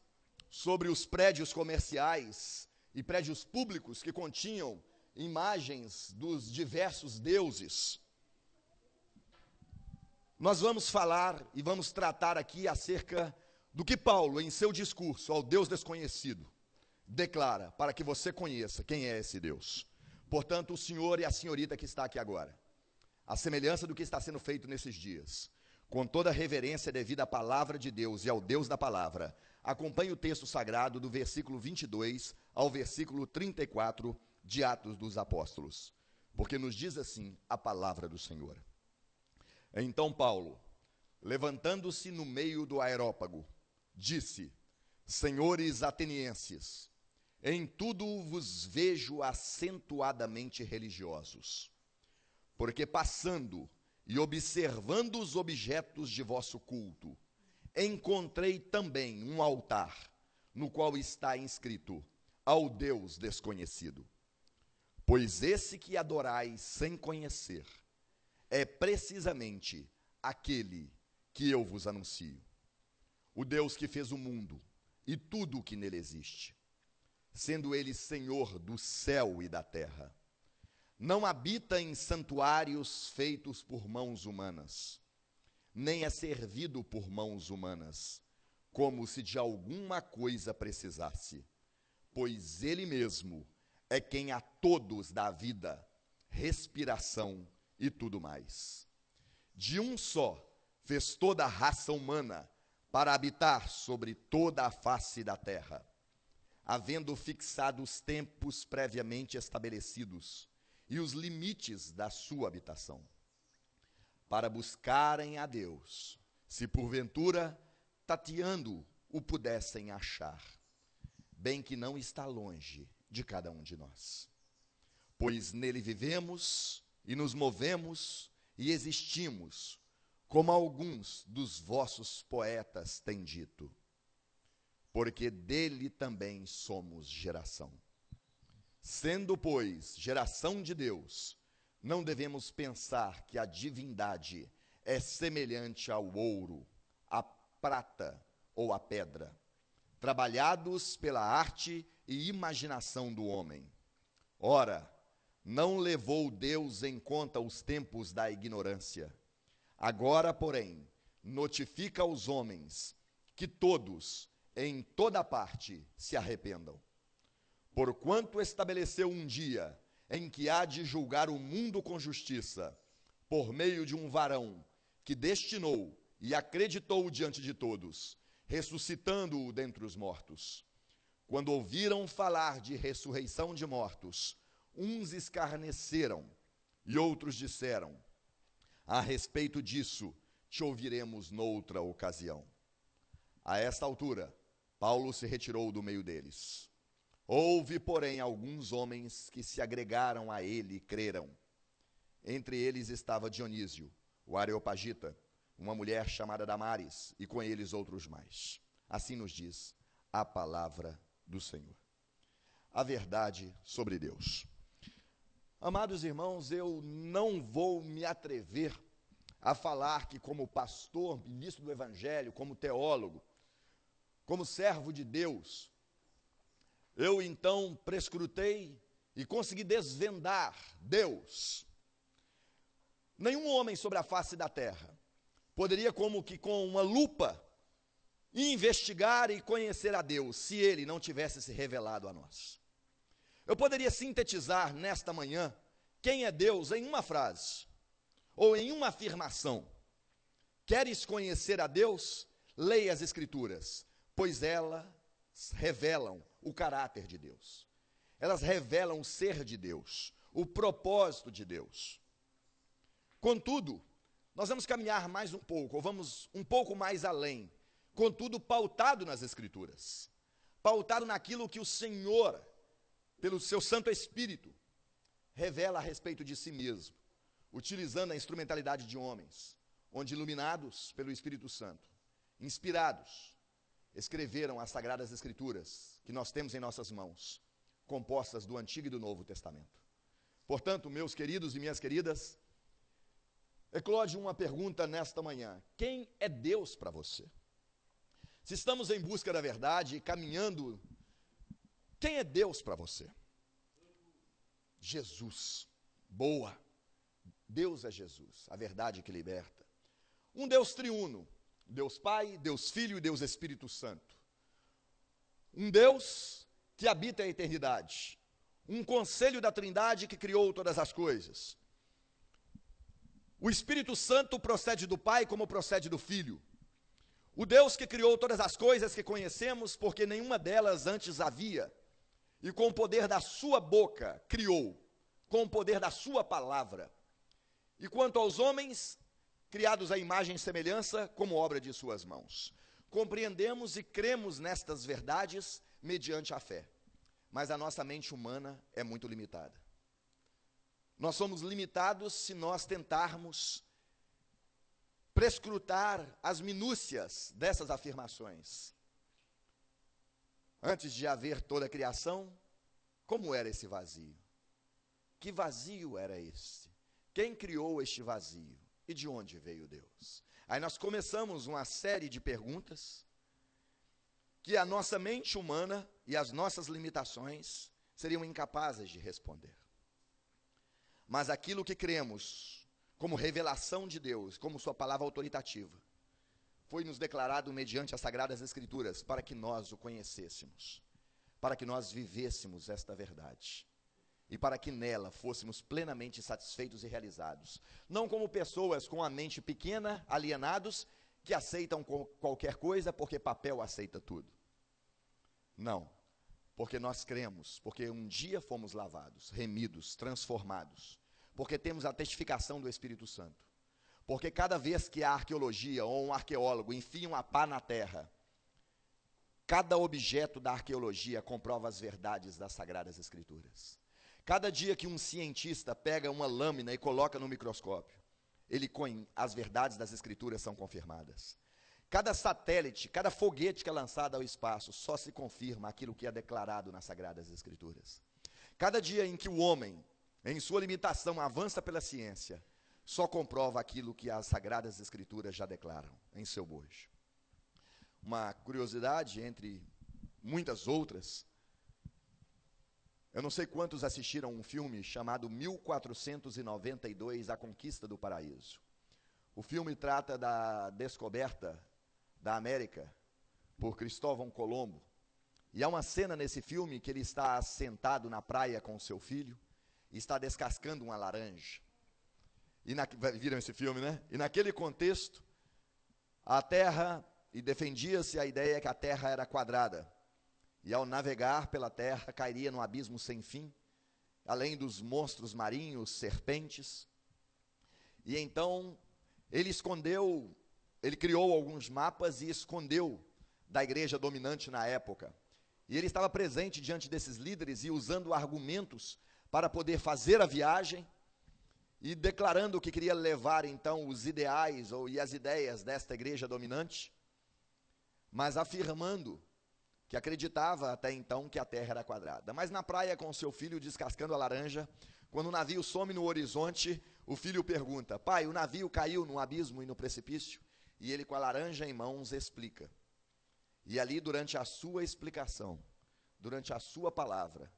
sobre os prédios comerciais e prédios públicos que continham imagens dos diversos deuses. Nós vamos falar e vamos tratar aqui acerca do que Paulo, em seu discurso ao Deus desconhecido, declara para que você conheça quem é esse Deus. Portanto, o senhor e a senhorita que está aqui agora, a semelhança do que está sendo feito nesses dias, com toda a reverência devida à palavra de Deus e ao Deus da palavra, acompanhe o texto sagrado do versículo 22 ao versículo 34 de Atos dos Apóstolos, porque nos diz assim a palavra do Senhor. Então Paulo, levantando-se no meio do aerópago, disse: Senhores atenienses, em tudo vos vejo acentuadamente religiosos, porque passando e observando os objetos de vosso culto, encontrei também um altar, no qual está inscrito: ao Deus desconhecido. Pois esse que adorais sem conhecer, é precisamente aquele que eu vos anuncio. O Deus que fez o mundo e tudo o que nele existe, sendo ele Senhor do céu e da terra. Não habita em santuários feitos por mãos humanas, nem é servido por mãos humanas, como se de alguma coisa precisasse, pois ele mesmo é quem a todos dá vida, respiração e tudo mais. De um só fez toda a raça humana para habitar sobre toda a face da terra, havendo fixado os tempos previamente estabelecidos e os limites da sua habitação, para buscarem a Deus, se porventura, tateando, o pudessem achar, bem que não está longe de cada um de nós. Pois nele vivemos e nos movemos e existimos, como alguns dos vossos poetas têm dito, porque dele também somos geração. Sendo, pois, geração de Deus, não devemos pensar que a divindade é semelhante ao ouro, à prata ou à pedra, trabalhados pela arte e imaginação do homem. Ora, não levou Deus em conta os tempos da ignorância. Agora, porém, notifica aos homens que todos, em toda parte, se arrependam. Porquanto estabeleceu um dia em que há de julgar o mundo com justiça, por meio de um varão que destinou e acreditou diante de todos, ressuscitando-o dentre os mortos. quando ouviram falar de ressurreição de mortos, uns escarneceram e outros disseram: a respeito disso, te ouviremos noutra ocasião. A esta altura, Paulo se retirou do meio deles. Houve, porém, alguns homens que se agregaram a ele e creram. Entre eles estava Dionísio, o Areopagita, uma mulher chamada Damares, e com eles outros mais. Assim nos diz a palavra do Senhor. A verdade sobre Deus. Amados irmãos, eu não vou me atrever a falar que, como pastor, ministro do Evangelho, como teólogo, como servo de Deus, eu então prescrutei e consegui desvendar Deus. Nenhum homem sobre a face da terra poderia, como que com uma lupa, investigar e conhecer a Deus, se ele não tivesse se revelado a nós. Eu poderia sintetizar nesta manhã quem é Deus em uma frase, ou em uma afirmação. Queres conhecer a Deus? Leia as Escrituras, pois elas revelam o caráter de Deus. Elas revelam o ser de Deus, o propósito de Deus. Contudo, nós vamos caminhar mais um pouco, ou vamos um pouco mais além, contudo pautado nas Escrituras, pautado naquilo que o Senhor, pelo seu Santo Espírito, revela a respeito de si mesmo, utilizando a instrumentalidade de homens, onde iluminados pelo Espírito Santo, inspirados, escreveram as Sagradas Escrituras que nós temos em nossas mãos, compostas do Antigo e do Novo Testamento. Portanto, meus queridos e minhas queridas, eclode uma pergunta nesta manhã: quem é Deus para você? Se estamos em busca da verdade e caminhando, quem é Deus para você? Jesus. Boa. Deus é Jesus, a verdade que liberta. Um Deus triuno, Deus Pai, Deus Filho e Deus Espírito Santo. Um Deus que habita a eternidade. Um conselho da Trindade que criou todas as coisas. O Espírito Santo procede do Pai como procede do Filho. O Deus que criou todas as coisas que conhecemos, porque nenhuma delas antes havia, e com o poder da sua boca criou, com o poder da sua palavra. E quanto aos homens, criados à imagem e semelhança, como obra de suas mãos. Compreendemos e cremos nestas verdades mediante a fé. Mas a nossa mente humana é muito limitada. Nós somos limitados se nós tentarmos prescrutar as minúcias dessas afirmações. Antes de haver toda a criação, como era esse vazio? Que vazio era esse? Quem criou este vazio? E de onde veio Deus? Aí nós começamos uma série de perguntas que a nossa mente humana e as nossas limitações seriam incapazes de responder. Mas aquilo que cremos como revelação de Deus, como sua palavra autoritativa, foi nos declarado mediante as Sagradas Escrituras para que nós o conhecêssemos, para que nós vivêssemos esta verdade e para que nela fôssemos plenamente satisfeitos e realizados, não como pessoas com a mente pequena, alienados, que aceitam qualquer coisa porque papel aceita tudo. Não, porque nós cremos, porque um dia fomos lavados, remidos, transformados, porque temos a testificação do Espírito Santo, porque cada vez que a arqueologia ou um arqueólogo enfia uma pá na terra, cada objeto da arqueologia comprova as verdades das Sagradas Escrituras. Cada dia que um cientista pega uma lâmina e coloca no microscópio, as verdades das Escrituras são confirmadas. Cada satélite, cada foguete que é lançado ao espaço, só se confirma aquilo que é declarado nas Sagradas Escrituras. Cada dia em que o homem, em sua limitação, avança pela ciência, só comprova aquilo que as Sagradas Escrituras já declaram em seu bojo. Uma curiosidade, entre muitas outras, eu não sei quantos assistiram um filme chamado 1492, A Conquista do Paraíso. O filme trata da descoberta da América por Cristóvão Colombo. E há uma cena nesse filme que ele está sentado na praia com o seu filho e está descascando uma laranja. Viram esse filme, né? E naquele contexto, a Terra, e defendia-se a ideia que a Terra era quadrada. e ao navegar pela terra cairia num abismo sem fim, além dos monstros marinhos, serpentes. E então ele criou alguns mapas e escondeu da igreja dominante na época. E ele estava presente diante desses líderes e usando argumentos para poder fazer a viagem e declarando que queria levar então os ideais e as ideias desta igreja dominante, mas afirmando que acreditava até então que a terra era quadrada. Mas na praia com seu filho descascando a laranja, quando o navio some no horizonte, o filho pergunta: pai, o navio caiu no abismo e no precipício? E ele, com a laranja em mãos, explica. E ali, durante a sua explicação, durante a sua palavra,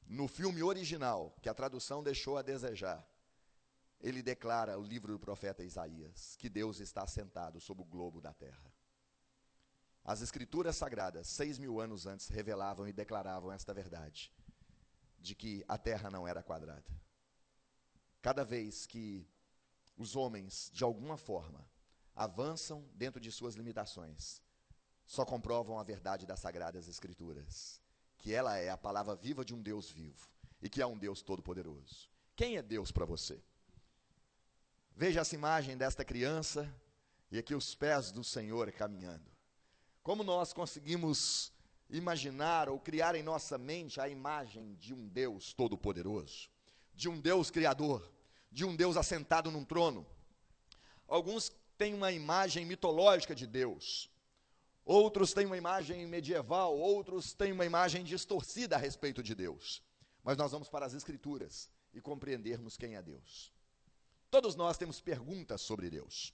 no filme original, que a tradução deixou a desejar, ele declara o livro do profeta Isaías, que Deus está sentado sobre o globo da terra. As escrituras sagradas, 6.000 anos antes, revelavam e declaravam esta verdade, de que a terra não era quadrada. Cada vez que os homens, de alguma forma, avançam dentro de suas limitações, só comprovam a verdade das sagradas escrituras, que ela é a palavra viva de um Deus vivo, e que é um Deus todo-poderoso. Quem é Deus para você? Veja essa imagem desta criança, e aqui os pés do Senhor caminhando. Como nós conseguimos imaginar ou criar em nossa mente a imagem de um Deus todo-poderoso, de um Deus criador, de um Deus assentado num trono? Alguns têm uma imagem mitológica de Deus, outros têm uma imagem medieval, outros têm uma imagem distorcida a respeito de Deus. Mas nós vamos para as Escrituras e compreendermos quem é Deus. Todos nós temos perguntas sobre Deus.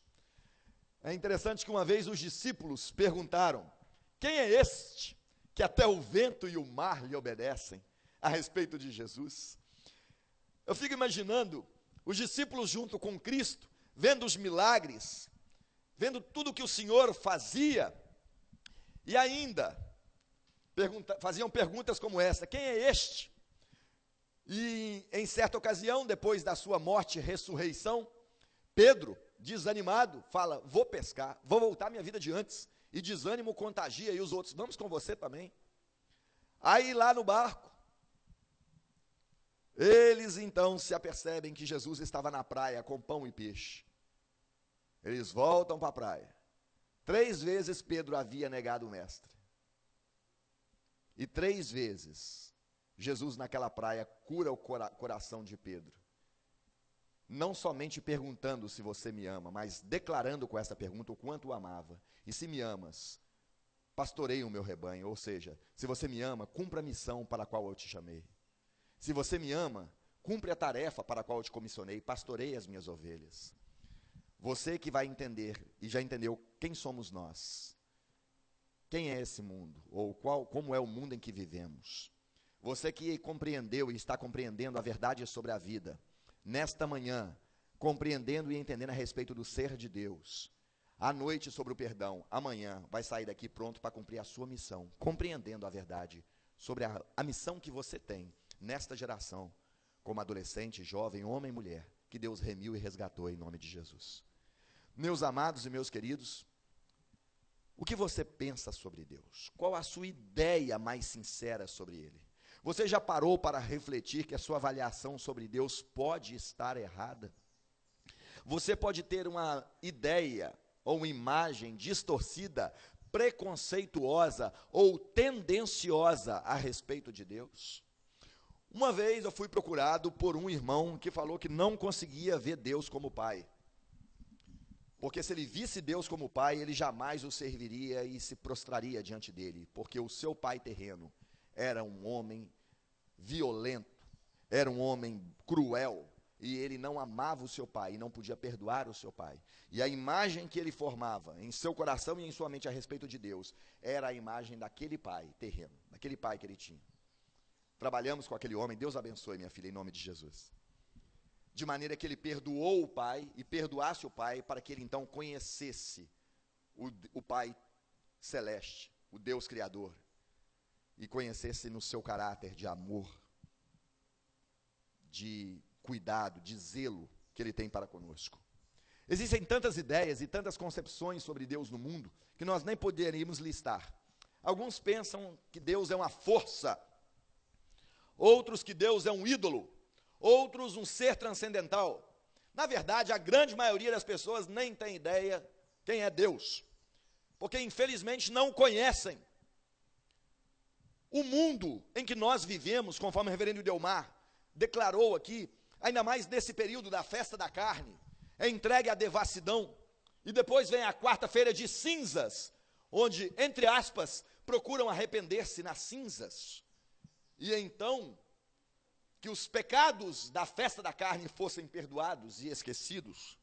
É interessante que uma vez os discípulos perguntaram: quem é este que até o vento e o mar lhe obedecem? A respeito de Jesus. Eu fico imaginando os discípulos junto com Cristo, vendo os milagres, vendo tudo que o Senhor fazia, e ainda faziam perguntas como essa: quem é este? E em certa ocasião, depois da sua morte e ressurreição, Pedro, desanimado, fala: vou pescar, vou voltar à minha vida de antes. E desânimo contagia, e os outros: vamos com você também. Aí lá no barco, eles então se apercebem que Jesus estava na praia com pão e peixe. Eles voltam para a praia. 3 vezes Pedro havia negado o mestre. E 3 vezes Jesus naquela praia cura o coração de Pedro. Não somente perguntando se você me ama, mas declarando com essa pergunta o quanto o amava. E se me amas, pastoreia o meu rebanho. Ou seja, se você me ama, cumpra a missão para a qual eu te chamei. Se você me ama, cumpre a tarefa para a qual eu te comissionei, pastoreia as minhas ovelhas. Você que vai entender, e já entendeu quem somos nós, quem é esse mundo, ou como é o mundo em que vivemos. Você que compreendeu e está compreendendo a verdade sobre a vida, nesta manhã, compreendendo e entendendo a respeito do ser de Deus, à noite sobre o perdão, amanhã vai sair daqui pronto para cumprir a sua missão, compreendendo a verdade sobre a missão que você tem nesta geração, como adolescente, jovem, homem e mulher, que Deus remiu e resgatou em nome de Jesus. Meus amados e meus queridos, o que você pensa sobre Deus? Qual a sua ideia mais sincera sobre Ele? Você já parou para refletir que a sua avaliação sobre Deus pode estar errada? Você pode ter uma ideia ou uma imagem distorcida, preconceituosa ou tendenciosa a respeito de Deus? Uma vez eu fui procurado por um irmão que falou que não conseguia ver Deus como Pai. Porque se ele visse Deus como Pai, ele jamais o serviria e se prostraria diante dele. Porque o seu pai terreno era um homem violento, era um homem cruel, e ele não amava o seu pai, e não podia perdoar o seu pai. E a imagem que ele formava em seu coração e em sua mente a respeito de Deus, era a imagem daquele pai terreno, daquele pai que ele tinha. Trabalhamos com aquele homem, Deus abençoe minha filha, em nome de Jesus. De maneira que ele perdoou o pai, e perdoasse o pai, para que ele então conhecesse o Pai Celeste, o Deus Criador, e conhecesse no seu caráter de amor, de cuidado, de zelo que ele tem para conosco. Existem tantas ideias e tantas concepções sobre Deus no mundo, que nós nem poderíamos listar. Alguns pensam que Deus é uma força, outros que Deus é um ídolo, outros um ser transcendental. Na verdade, a grande maioria das pessoas nem tem ideia quem é Deus, porque infelizmente não conhecem o mundo em que nós vivemos, conforme o reverendo Delmar declarou aqui, ainda mais nesse período da festa da carne, é entregue à devassidão, e depois vem a quarta-feira de cinzas, onde, entre aspas, procuram arrepender-se nas cinzas, e então, que os pecados da festa da carne fossem perdoados e esquecidos.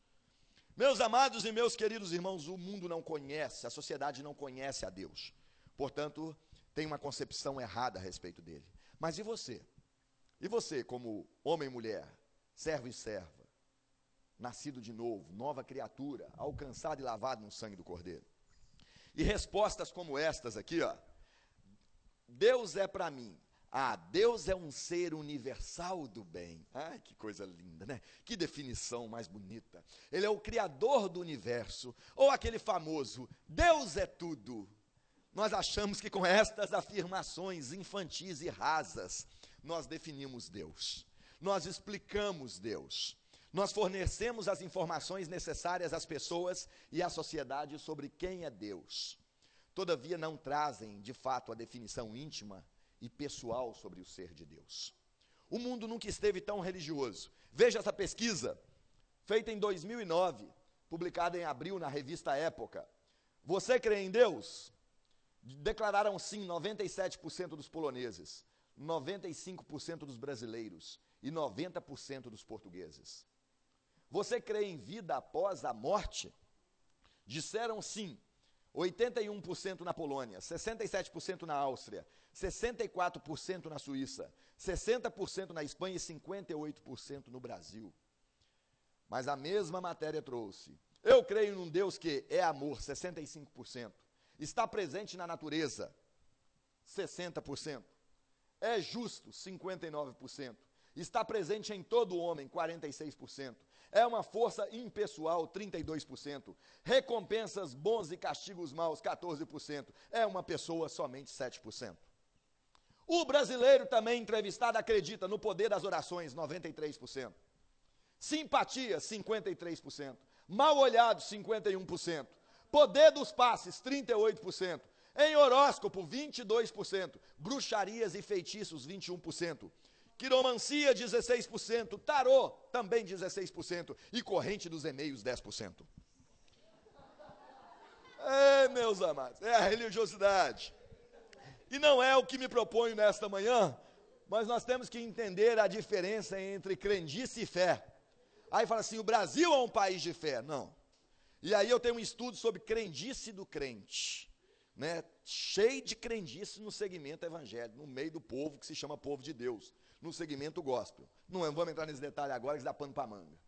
Meus amados e meus queridos irmãos, o mundo não conhece, a sociedade não conhece a Deus, portanto, tem uma concepção errada a respeito dele. Mas e você? E você, como homem e mulher, servo e serva, nascido de novo, nova criatura, alcançado e lavado no sangue do Cordeiro? E respostas como estas aqui, ó. Deus é para mim. Ah, Deus é um ser universal do bem. Ai, que coisa linda, né? Que definição mais bonita. Ele é o criador do universo. Ou aquele famoso, Deus é tudo. Nós achamos que com estas afirmações infantis e rasas, nós definimos Deus. Nós explicamos Deus. Nós fornecemos as informações necessárias às pessoas e à sociedade sobre quem é Deus. Todavia não trazem, de fato, a definição íntima e pessoal sobre o ser de Deus. O mundo nunca esteve tão religioso. Veja essa pesquisa, feita em 2009, publicada em abril na revista Época. Você crê em Deus? Declararam sim 97% dos poloneses, 95% dos brasileiros e 90% dos portugueses. Você crê em vida após a morte? Disseram sim 81% na Polônia, 67% na Áustria, 64% na Suíça, 60% na Espanha e 58% no Brasil. Mas a mesma matéria trouxe: eu creio num Deus que é amor, 65%. Está presente na natureza, 60%. É justo, 59%. Está presente em todo homem, 46%. É uma força impessoal, 32%. Recompensas bons e castigos maus, 14%. É uma pessoa, somente 7%. O brasileiro também entrevistado acredita no poder das orações, 93%. Simpatia, 53%. Mal olhado, 51%. Poder dos passes, 38%. Em horóscopo, 22%. Bruxarias e feitiços, 21%. Quiromancia, 16%. Tarô, também 16%. E corrente dos e-mails, 10%. Meus amados, é a religiosidade. E não é o que me proponho nesta manhã, mas nós temos que entender a diferença entre crendice e fé. Aí fala assim, o Brasil é um país de fé. Não. E aí eu tenho um estudo sobre crendice do crente, né? Cheio de crendice no segmento evangélico, no meio do povo que se chama povo de Deus, no segmento gospel. Não vamos entrar nesse detalhe agora, que dá pano para manga.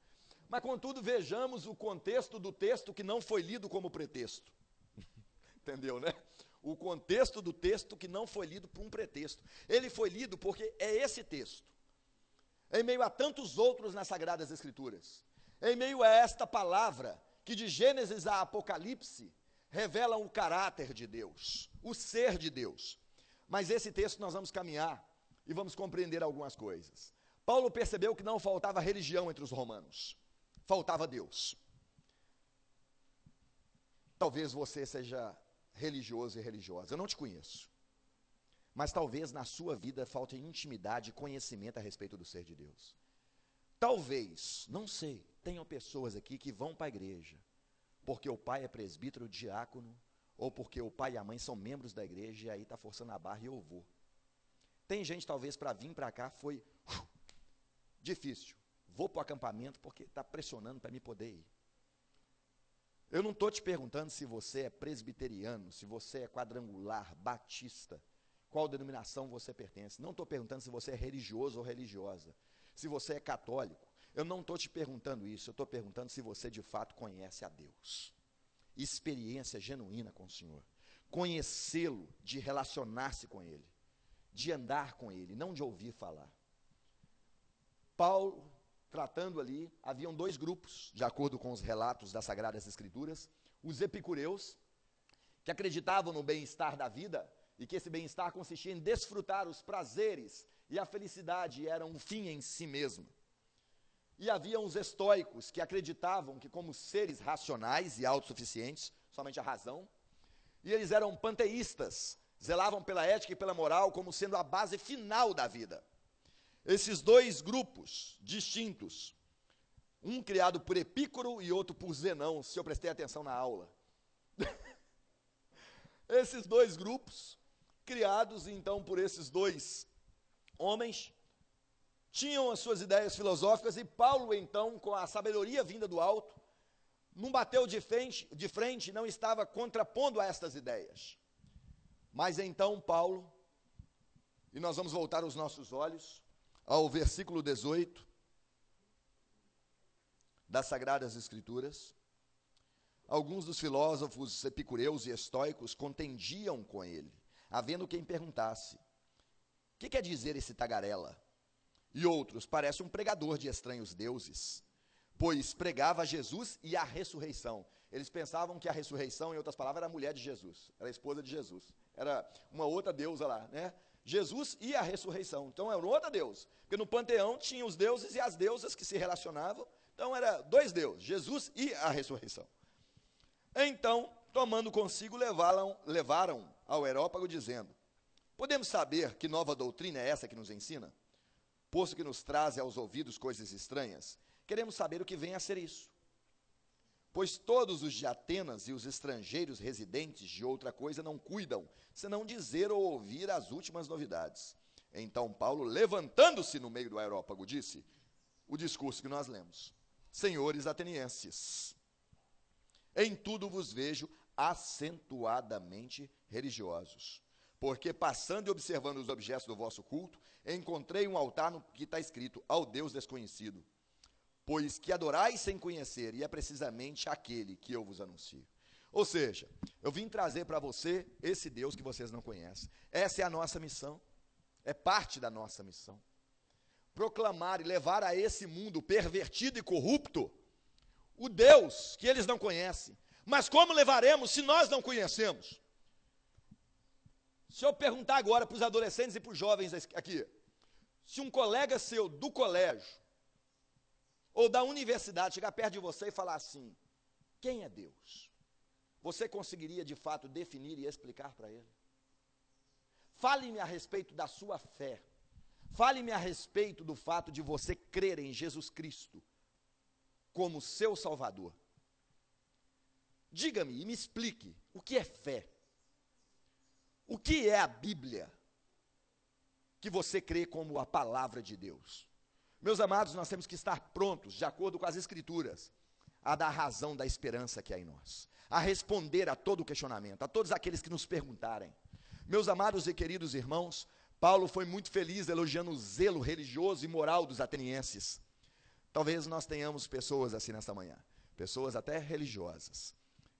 Mas, contudo, vejamos o contexto do texto que não foi lido como pretexto. Entendeu, né? O contexto do texto que não foi lido por um pretexto. Ele foi lido porque é esse texto. Em meio a tantos outros nas Sagradas Escrituras. Em meio a esta palavra que de Gênesis a Apocalipse revelam o caráter de Deus, o ser de Deus. Mas esse texto nós vamos caminhar e vamos compreender algumas coisas. Paulo percebeu que não faltava religião entre os romanos, faltava Deus. Talvez você seja religioso e religiosa, eu não te conheço, mas talvez na sua vida falte intimidade e conhecimento a respeito do ser de Deus. Talvez, não sei, tenham pessoas aqui que vão para a igreja porque o pai é presbítero, diácono, ou porque o pai e a mãe são membros da igreja e aí está forçando a barra e eu vou. Tem gente, talvez, para vir para cá foi difícil. Vou para o acampamento porque está pressionando para me poder ir. Eu não estou te perguntando se você é presbiteriano, se você é quadrangular, batista, qual denominação você pertence. Não estou perguntando se você é religioso ou religiosa, se você é católico. Eu não estou te perguntando isso, eu estou perguntando se você de fato conhece a Deus. Experiência genuína com o Senhor. Conhecê-lo, de relacionar-se com Ele, de andar com Ele, não de ouvir falar. Paulo, tratando ali, haviam dois grupos, de acordo com os relatos das Sagradas Escrituras. Os epicureus, que acreditavam no bem-estar da vida, e que esse bem-estar consistia em desfrutar os prazeres, e a felicidade era um fim em si mesmo. E havia os estoicos que acreditavam que, como seres racionais e autossuficientes, somente a razão, e eles eram panteístas, zelavam pela ética e pela moral como sendo a base final da vida. Esses dois grupos distintos, um criado por Epícoro e outro por Zenão, se eu prestei atenção na aula. Esses dois grupos, criados então por esses dois homens, tinham as suas ideias filosóficas, e Paulo então, com a sabedoria vinda do alto, não bateu de frente, não estava contrapondo a estas ideias. Mas então Paulo, e nós vamos voltar os nossos olhos ao versículo 18 das Sagradas Escrituras. Alguns dos filósofos epicureus e estoicos contendiam com ele, havendo quem perguntasse: que quer dizer esse tagarela? E outros: parece um pregador de estranhos deuses, pois pregava Jesus e a ressurreição. Eles pensavam que a ressurreição, em outras palavras, era a mulher de Jesus, era a esposa de Jesus, era uma outra deusa lá, né? Jesus e a ressurreição, então era outra deusa, porque no panteão tinha os deuses e as deusas que se relacionavam, então era dois deuses, Jesus e a ressurreição. Então, tomando consigo, levaram ao Areópago, dizendo: podemos saber que nova doutrina é essa que nos ensina? Posto que nos traz aos ouvidos coisas estranhas, queremos saber o que vem a ser isso. Pois todos os de Atenas e os estrangeiros residentes de outra coisa não cuidam, senão dizer ou ouvir as últimas novidades. Então Paulo, levantando-se no meio do Areópago, disse o discurso que nós lemos: senhores atenienses, em tudo vos vejo acentuadamente religiosos, porque passando e observando os objetos do vosso culto, encontrei um altar no que está escrito: ao Deus desconhecido, pois que adorais sem conhecer, e é precisamente aquele que eu vos anuncio. Ou seja, eu vim trazer para você esse Deus que vocês não conhecem. Essa é a nossa missão, é parte da nossa missão. Proclamar e levar a esse mundo pervertido e corrupto o Deus que eles não conhecem. Mas como levaremos se nós não conhecemos? Se eu perguntar agora para os adolescentes e para os jovens aqui, se um colega seu do colégio ou da universidade chegar perto de você e falar assim: quem é Deus? Você conseguiria de fato definir e explicar para ele? Fale-me a respeito da sua fé. Fale-me a respeito do fato de você crer em Jesus Cristo como seu Salvador. Diga-me e me explique o que é fé. O que é a Bíblia que você crê como a palavra de Deus? Meus amados, nós temos que estar prontos, de acordo com as Escrituras, a dar razão da esperança que há em nós, a responder a todo questionamento, a todos aqueles que nos perguntarem. Meus amados e queridos irmãos, Paulo foi muito feliz elogiando o zelo religioso e moral dos atenienses. Talvez nós tenhamos pessoas assim nesta manhã, pessoas até religiosas,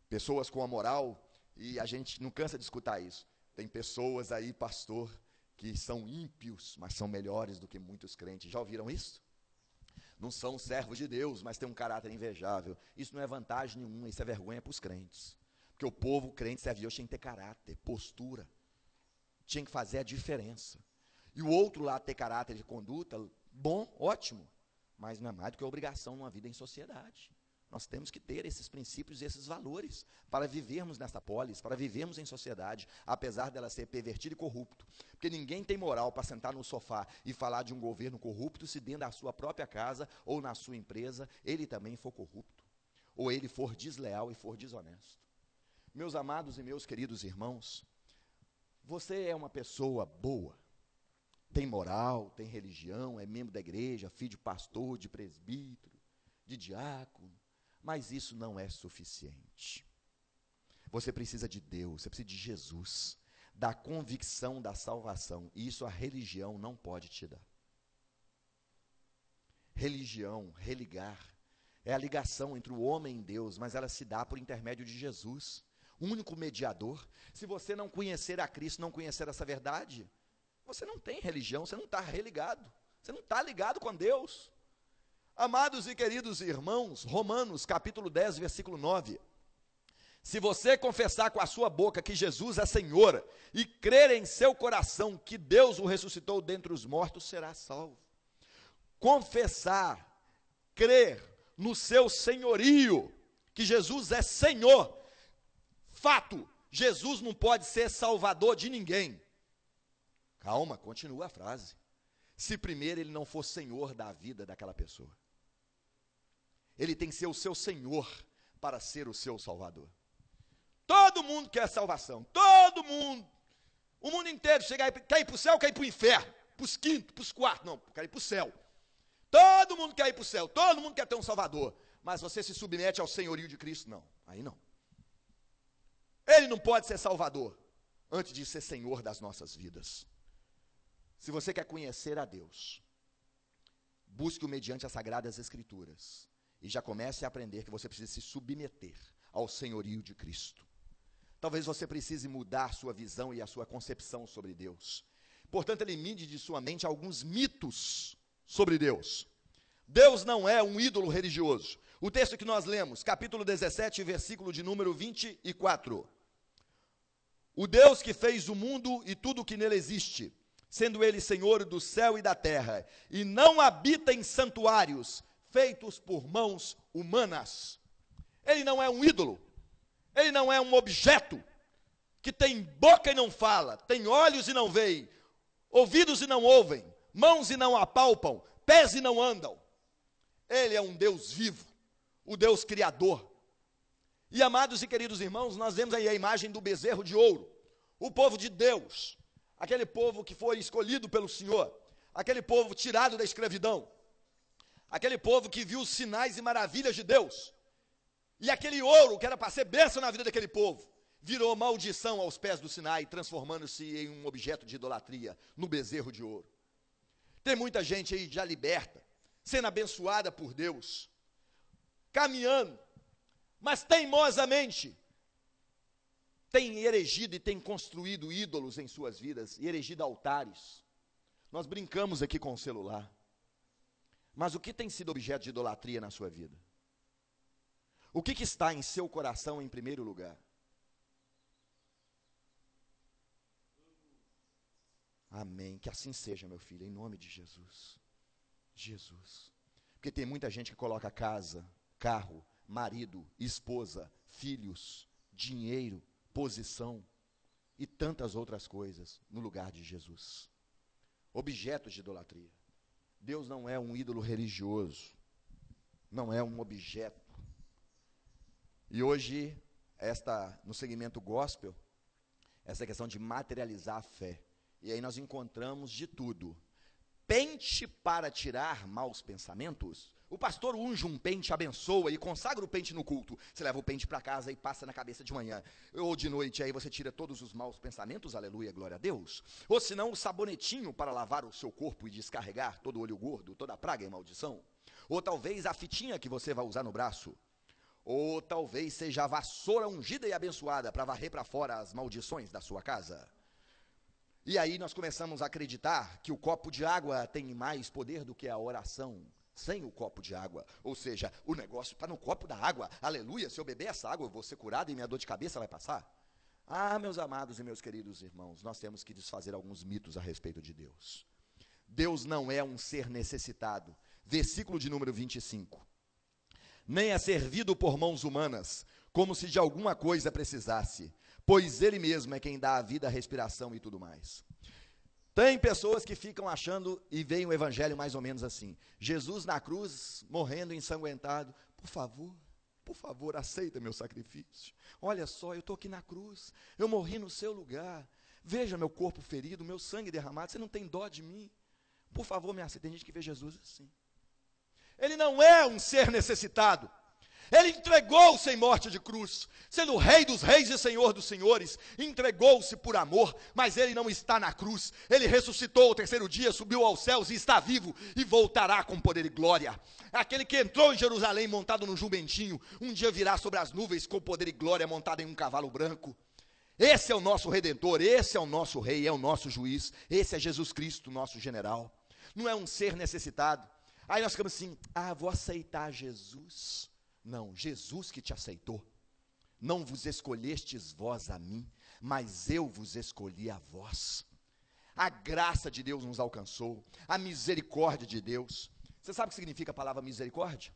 pessoas com a moral, e a gente não cansa de escutar isso. Tem pessoas aí, pastor, que são ímpios, mas são melhores do que muitos crentes. Já ouviram isso? Não são servos de Deus, mas têm um caráter invejável. Isso não é vantagem nenhuma, isso é vergonha para os crentes. Porque o povo crente serve a Deus tinha que ter caráter, postura. Tinha que fazer a diferença. E o outro lá ter caráter de conduta, bom, ótimo. Mas não é mais do que obrigação numa vida em sociedade. Nós temos que ter esses princípios e esses valores para vivermos nesta polis, para vivermos em sociedade, apesar dela ser pervertida e corrupto. Porque ninguém tem moral para sentar no sofá e falar de um governo corrupto se dentro da sua própria casa ou na sua empresa ele também for corrupto, ou ele for desleal e for desonesto. Meus amados e meus queridos irmãos, você é uma pessoa boa, tem moral, tem religião, é membro da igreja, filho de pastor, de presbítero, de diácono, mas isso não é suficiente. Você precisa de Deus, você precisa de Jesus, da convicção da salvação, e isso a religião não pode te dar. Religião, religar, é a ligação entre o homem e Deus, mas ela se dá por intermédio de Jesus, o único mediador. Se você não conhecer a Cristo, não conhecer essa verdade, você não tem religião, você não está religado, você não está ligado com Deus. Amados e queridos irmãos, Romanos capítulo 10, versículo 9, Se você confessar com a sua boca que Jesus é Senhor e crer em seu coração que Deus o ressuscitou dentre os mortos, será salvo. Confessar, crer no seu senhorio, que Jesus é Senhor. Fato, Jesus não pode ser salvador de ninguém. Calma, continua a frase. Se primeiro ele não for Senhor da vida daquela pessoa. Ele tem que ser o seu Senhor para ser o seu Salvador. Todo mundo quer salvação, todo mundo. O mundo inteiro quer ir para o céu, quer ir para o inferno, para os quintos, para os quartos, não, quer ir para o céu. Todo mundo quer ir para o céu, todo mundo quer ter um Salvador. Mas você se submete ao senhorio de Cristo, não, aí não. Ele não pode ser Salvador antes de ser Senhor das nossas vidas. Se você quer conhecer a Deus, busque-o mediante as Sagradas Escrituras. E já comece a aprender que você precisa se submeter ao senhorio de Cristo. Talvez você precise mudar sua visão e a sua concepção sobre Deus. Portanto, elimine de sua mente alguns mitos sobre Deus. Deus não é um ídolo religioso. O texto que nós lemos, capítulo 17, versículo de número 24. O Deus que fez o mundo e tudo o que nele existe, sendo ele Senhor do céu e da terra, e não habita em santuários feitos por mãos humanas. Ele não é um ídolo. Ele não é um objeto que tem boca e não fala, tem olhos e não veem, ouvidos e não ouvem, mãos e não apalpam, pés e não andam. Ele é um Deus vivo, o Deus criador. E amados e queridos irmãos, nós vemos aí a imagem do bezerro de ouro, o povo de Deus, aquele povo que foi escolhido pelo Senhor, aquele povo tirado da escravidão, aquele povo que viu os sinais e maravilhas de Deus. E aquele ouro, que era para ser bênção na vida daquele povo, virou maldição aos pés do Sinai, transformando-se em um objeto de idolatria, no bezerro de ouro. Tem muita gente aí já liberta, sendo abençoada por Deus, caminhando, mas teimosamente tem erigido e tem construído ídolos em suas vidas, e erigido altares. Nós brincamos aqui com o celular. Mas o que tem sido objeto de idolatria na sua vida? O que está em seu coração em primeiro lugar? Amém, que assim seja, meu filho, em nome de Jesus. Jesus. Porque tem muita gente que coloca casa, carro, marido, esposa, filhos, dinheiro, posição e tantas outras coisas no lugar de Jesus. Objetos de idolatria. Deus não é um ídolo religioso, não é um objeto. E hoje, no segmento gospel, essa questão de materializar a fé. E aí nós encontramos de tudo. Pente para tirar maus pensamentos. O pastor unge um pente, abençoa e consagra o pente no culto. Você leva o pente para casa e passa na cabeça de manhã. Ou de noite, aí você tira todos os maus pensamentos, aleluia, glória a Deus. Ou se não, o sabonetinho para lavar o seu corpo e descarregar todo o olho gordo, toda a praga e maldição. Ou talvez a fitinha que você vai usar no braço. Ou talvez seja a vassoura ungida e abençoada para varrer para fora as maldições da sua casa. E aí nós começamos a acreditar que o copo de água tem mais poder do que a oração sem o copo de água. Ou seja, o negócio está no copo da água. Aleluia, se eu beber essa água eu vou ser curado e minha dor de cabeça vai passar. Ah, meus amados e meus queridos irmãos, nós temos que desfazer alguns mitos a respeito de Deus. Deus não é um ser necessitado. Versículo de número 25. Nem é servido por mãos humanas, como se de alguma coisa precisasse, pois Ele mesmo é quem dá a vida, a respiração e tudo mais. Tem pessoas que ficam achando e veem o evangelho mais ou menos assim. Jesus na cruz, morrendo ensanguentado. Por favor, aceita meu sacrifício. Olha só, eu estou aqui na cruz, eu morri no seu lugar. Veja meu corpo ferido, meu sangue derramado, você não tem dó de mim? Por favor, me aceita. Tem gente que vê Jesus assim. Ele não é um ser necessitado. Ele entregou-se em morte de cruz, sendo o Rei dos reis e Senhor dos senhores, entregou-se por amor, mas ele não está na cruz. Ele ressuscitou ao terceiro dia, subiu aos céus e está vivo e voltará com poder e glória. Aquele que entrou em Jerusalém montado num jumentinho, um dia virá sobre as nuvens com poder e glória montado em um cavalo branco. Esse é o nosso Redentor, esse é o nosso Rei, é o nosso Juiz, esse é Jesus Cristo, nosso General. Não é um ser necessitado. Aí nós ficamos assim, vou aceitar Jesus. Não, Jesus que te aceitou. Não vos escolhestes vós a mim, mas eu vos escolhi a vós. A graça de Deus nos alcançou, a misericórdia de Deus. Você sabe o que significa a palavra misericórdia?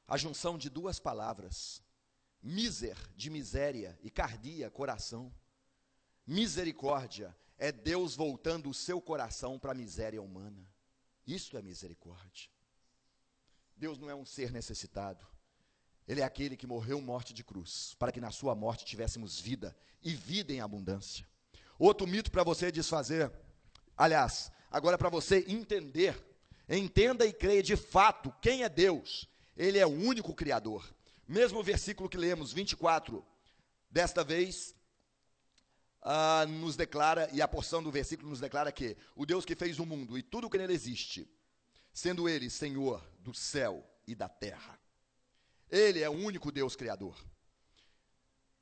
A junção de duas palavras, miser, de miséria, e cardia, coração. Misericórdia é Deus voltando o seu coração para a miséria humana. Isso é misericórdia. Deus não é um ser necessitado. Ele é aquele que morreu morte de cruz, para que na sua morte tivéssemos vida, e vida em abundância. Outro mito para você desfazer, aliás, agora para você entender, entenda e creia de fato quem é Deus. Ele é o único Criador. Mesmo o versículo que lemos, 24, desta vez, nos declara, e a porção do versículo nos declara que o Deus que fez o mundo e tudo que nele existe, sendo ele Senhor do céu e da terra. Ele é o único Deus Criador.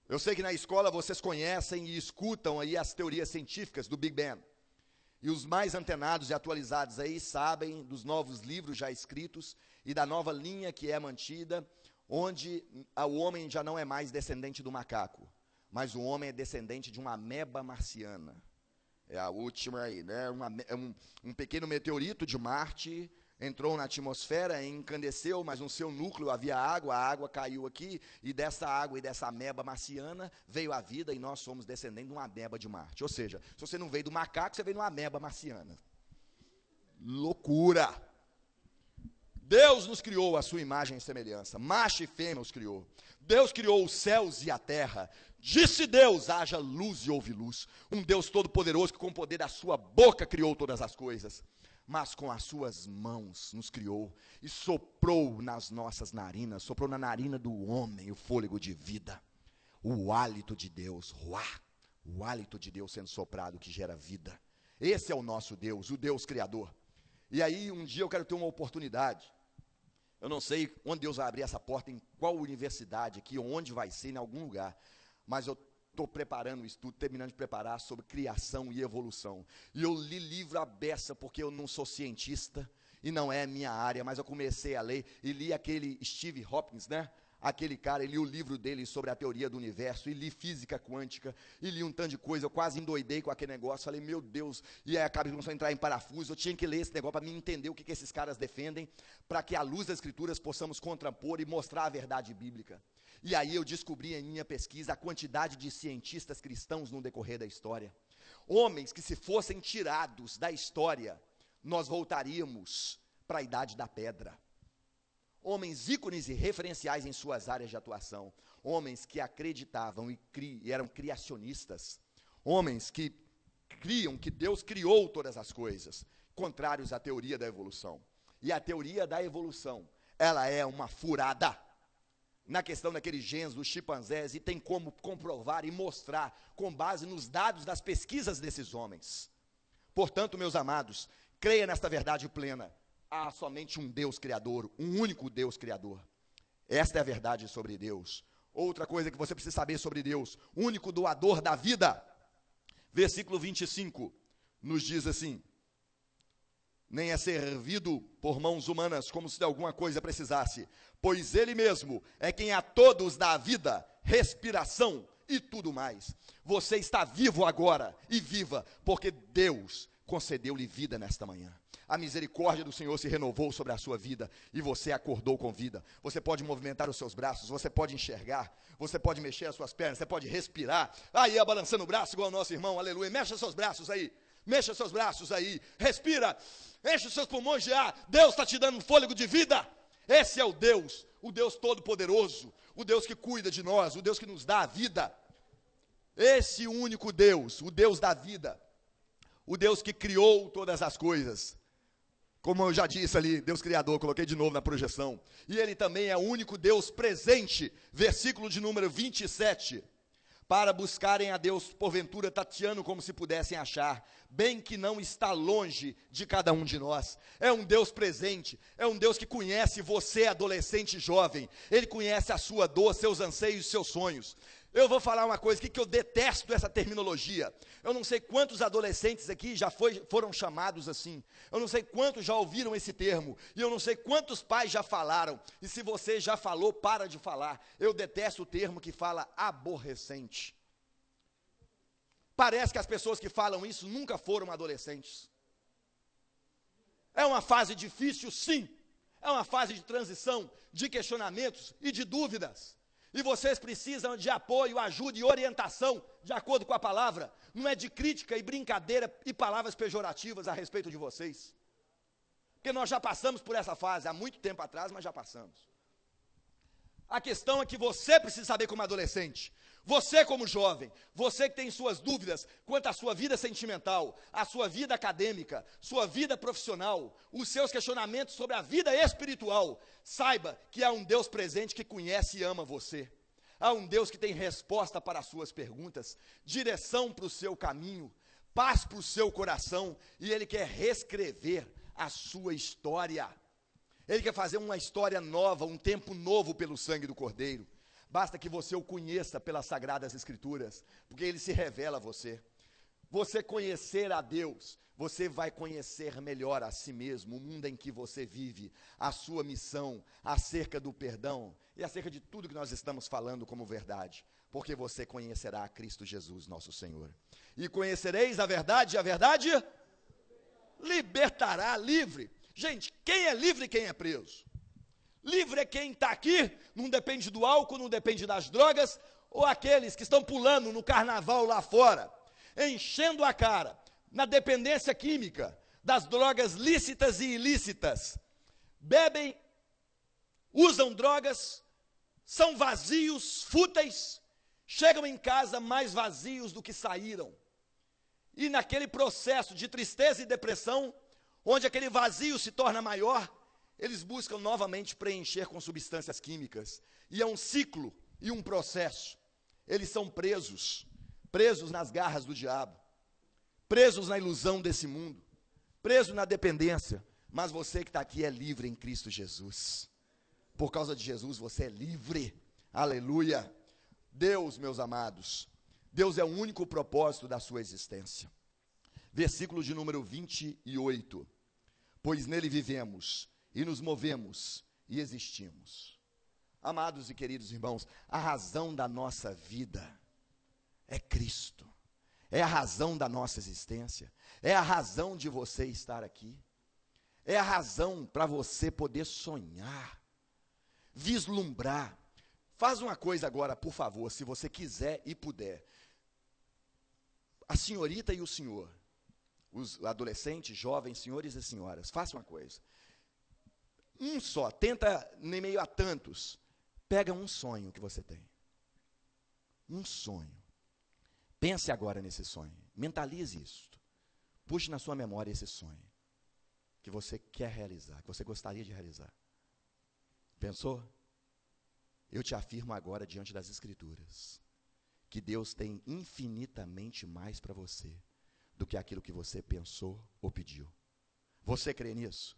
Eu sei que na escola vocês conhecem e escutam aí as teorias científicas do Big Bang. E os mais antenados e atualizados aí sabem dos novos livros já escritos e da nova linha que é mantida, onde o homem já não é mais descendente do macaco, mas o homem é descendente de uma ameba marciana. É a última aí, né? Um pequeno meteorito de Marte entrou na atmosfera, incandesceu, mas no seu núcleo havia água, a água caiu aqui, e dessa água e dessa ameba marciana veio a vida, e nós somos descendentes de uma ameba de Marte. Ou seja, se você não veio do macaco, você veio de uma ameba marciana. Loucura! Deus nos criou à sua imagem e semelhança, macho e fêmea os criou. Deus criou os céus e a terra. Disse Deus, haja luz e houve luz. Um Deus todo-poderoso que com o poder da sua boca criou todas as coisas. Mas com as suas mãos nos criou e soprou nas nossas narinas, soprou na narina do homem o fôlego de vida. O hálito de Deus, ruá, o hálito de Deus sendo soprado que gera vida. Esse é o nosso Deus, o Deus Criador. E aí um dia eu quero ter uma oportunidade. Eu não sei onde Deus vai abrir essa porta, em qual universidade aqui, onde vai ser, em algum lugar. Mas eu estou preparando o estudo, terminando de preparar sobre criação e evolução. E eu li livro à beça, porque eu não sou cientista, e não é minha área, mas eu comecei a ler, e li aquele Steve Hopkins, né? Aquele cara, e li o livro dele sobre a teoria do universo, e li física quântica, e li um tanto de coisa, eu quase endoidei com aquele negócio, falei, meu Deus, e aí a cabeça começou a entrar em parafuso, eu tinha que ler esse negócio para mim entender o que esses caras defendem, para que à luz das escrituras possamos contrapor e mostrar a verdade bíblica. E aí eu descobri em minha pesquisa a quantidade de cientistas cristãos no decorrer da história. Homens que, se fossem tirados da história, nós voltaríamos para a idade da pedra. Homens ícones e referenciais em suas áreas de atuação. Homens que acreditavam e eram criacionistas. Homens que criam que Deus criou todas as coisas, contrários à teoria da evolução. E a teoria da evolução, ela é uma furada na questão daqueles genes dos chimpanzés, e tem como comprovar e mostrar com base nos dados das pesquisas desses homens. Portanto, meus amados, creia nesta verdade plena. Há somente um Deus Criador, um único Deus Criador. Esta é a verdade sobre Deus. Outra coisa que você precisa saber sobre Deus, único doador da vida. Versículo 25 nos diz assim: nem é servido por mãos humanas, como se de alguma coisa precisasse, pois Ele mesmo é quem a todos dá a vida, respiração e tudo mais. Você está vivo agora e viva, porque Deus concedeu-lhe vida nesta manhã. A misericórdia do Senhor se renovou sobre a sua vida, e você acordou com vida. Você pode movimentar os seus braços, você pode enxergar, você pode mexer as suas pernas, você pode respirar. Aí, balançando o braço igual o nosso irmão, aleluia. Mexa seus braços aí. Mexa seus braços aí, respira, enche os seus pulmões de ar. Deus está te dando um fôlego de vida. Esse é o Deus Todo-Poderoso, o Deus que cuida de nós, o Deus que nos dá a vida. Esse único Deus, o Deus da vida, o Deus que criou todas as coisas. Como eu já disse ali, Deus Criador, coloquei de novo na projeção. E Ele também é o único Deus presente, versículo de número 27. Para buscarem a Deus, porventura, tateando como se pudessem achar, bem que não está longe de cada um de nós. É um Deus presente, é um Deus que conhece você, adolescente e jovem. Ele conhece a sua dor, seus anseios, seus sonhos. Eu vou falar uma coisa aqui que eu detesto essa terminologia. Eu não sei quantos adolescentes aqui já foram chamados assim. Eu não sei quantos já ouviram esse termo. E eu não sei quantos pais já falaram. E se você já falou, para de falar. Eu detesto o termo que fala aborrecente. Parece que as pessoas que falam isso nunca foram adolescentes. É uma fase difícil, sim. É uma fase de transição, de questionamentos e de dúvidas. E vocês precisam de apoio, ajuda e orientação, de acordo com a palavra. Não é de crítica e brincadeira e palavras pejorativas a respeito de vocês. Porque nós já passamos por essa fase há muito tempo atrás, mas já passamos. A questão é que você precisa saber como adolescente. Você como jovem, você que tem suas dúvidas quanto à sua vida sentimental, à sua vida acadêmica, sua vida profissional, os seus questionamentos sobre a vida espiritual, saiba que há um Deus presente que conhece e ama você. Há um Deus que tem resposta para as suas perguntas, direção para o seu caminho, paz para o seu coração, e Ele quer reescrever a sua história. Ele quer fazer uma história nova, um tempo novo pelo sangue do Cordeiro. Basta que você o conheça pelas Sagradas Escrituras, porque Ele se revela a você. Você conhecer a Deus, você vai conhecer melhor a si mesmo, o mundo em que você vive, a sua missão, acerca do perdão e acerca de tudo que nós estamos falando como verdade, porque você conhecerá a Cristo Jesus, nosso Senhor. E conhecereis a verdade, e a verdade libertará, livre. Gente, quem é livre e quem é preso? Livre é quem está aqui, não depende do álcool, não depende das drogas, ou aqueles que estão pulando no carnaval lá fora, enchendo a cara na dependência química das drogas lícitas e ilícitas, bebem, usam drogas, são vazios, fúteis, chegam em casa mais vazios do que saíram. E naquele processo de tristeza e depressão, onde aquele vazio se torna maior, eles buscam novamente preencher com substâncias químicas. E é um ciclo e um processo. Eles são presos nas garras do diabo, presos na ilusão desse mundo, presos na dependência. Mas você que está aqui é livre em Cristo Jesus. Por causa de Jesus você é livre. Aleluia. Deus, meus amados, Deus é o único propósito da sua existência. Versículo de número 28. Pois nele vivemos e nos movemos e existimos. Amados e queridos irmãos, a razão da nossa vida é Cristo. É a razão da nossa existência. É a razão de você estar aqui. É a razão para você poder sonhar, vislumbrar. Faz uma coisa agora, por favor, se você quiser e puder. A senhorita e o senhor, os adolescentes, jovens, senhores e senhoras, faça uma coisa. Um só, tenta, em meio a tantos, pega um sonho que você tem. Um sonho. Pense agora nesse sonho. Mentalize isso. Puxe na sua memória esse sonho que você quer realizar, que você gostaria de realizar. Pensou? Eu te afirmo agora diante das Escrituras que Deus tem infinitamente mais para você do que aquilo que você pensou ou pediu. Você crê nisso?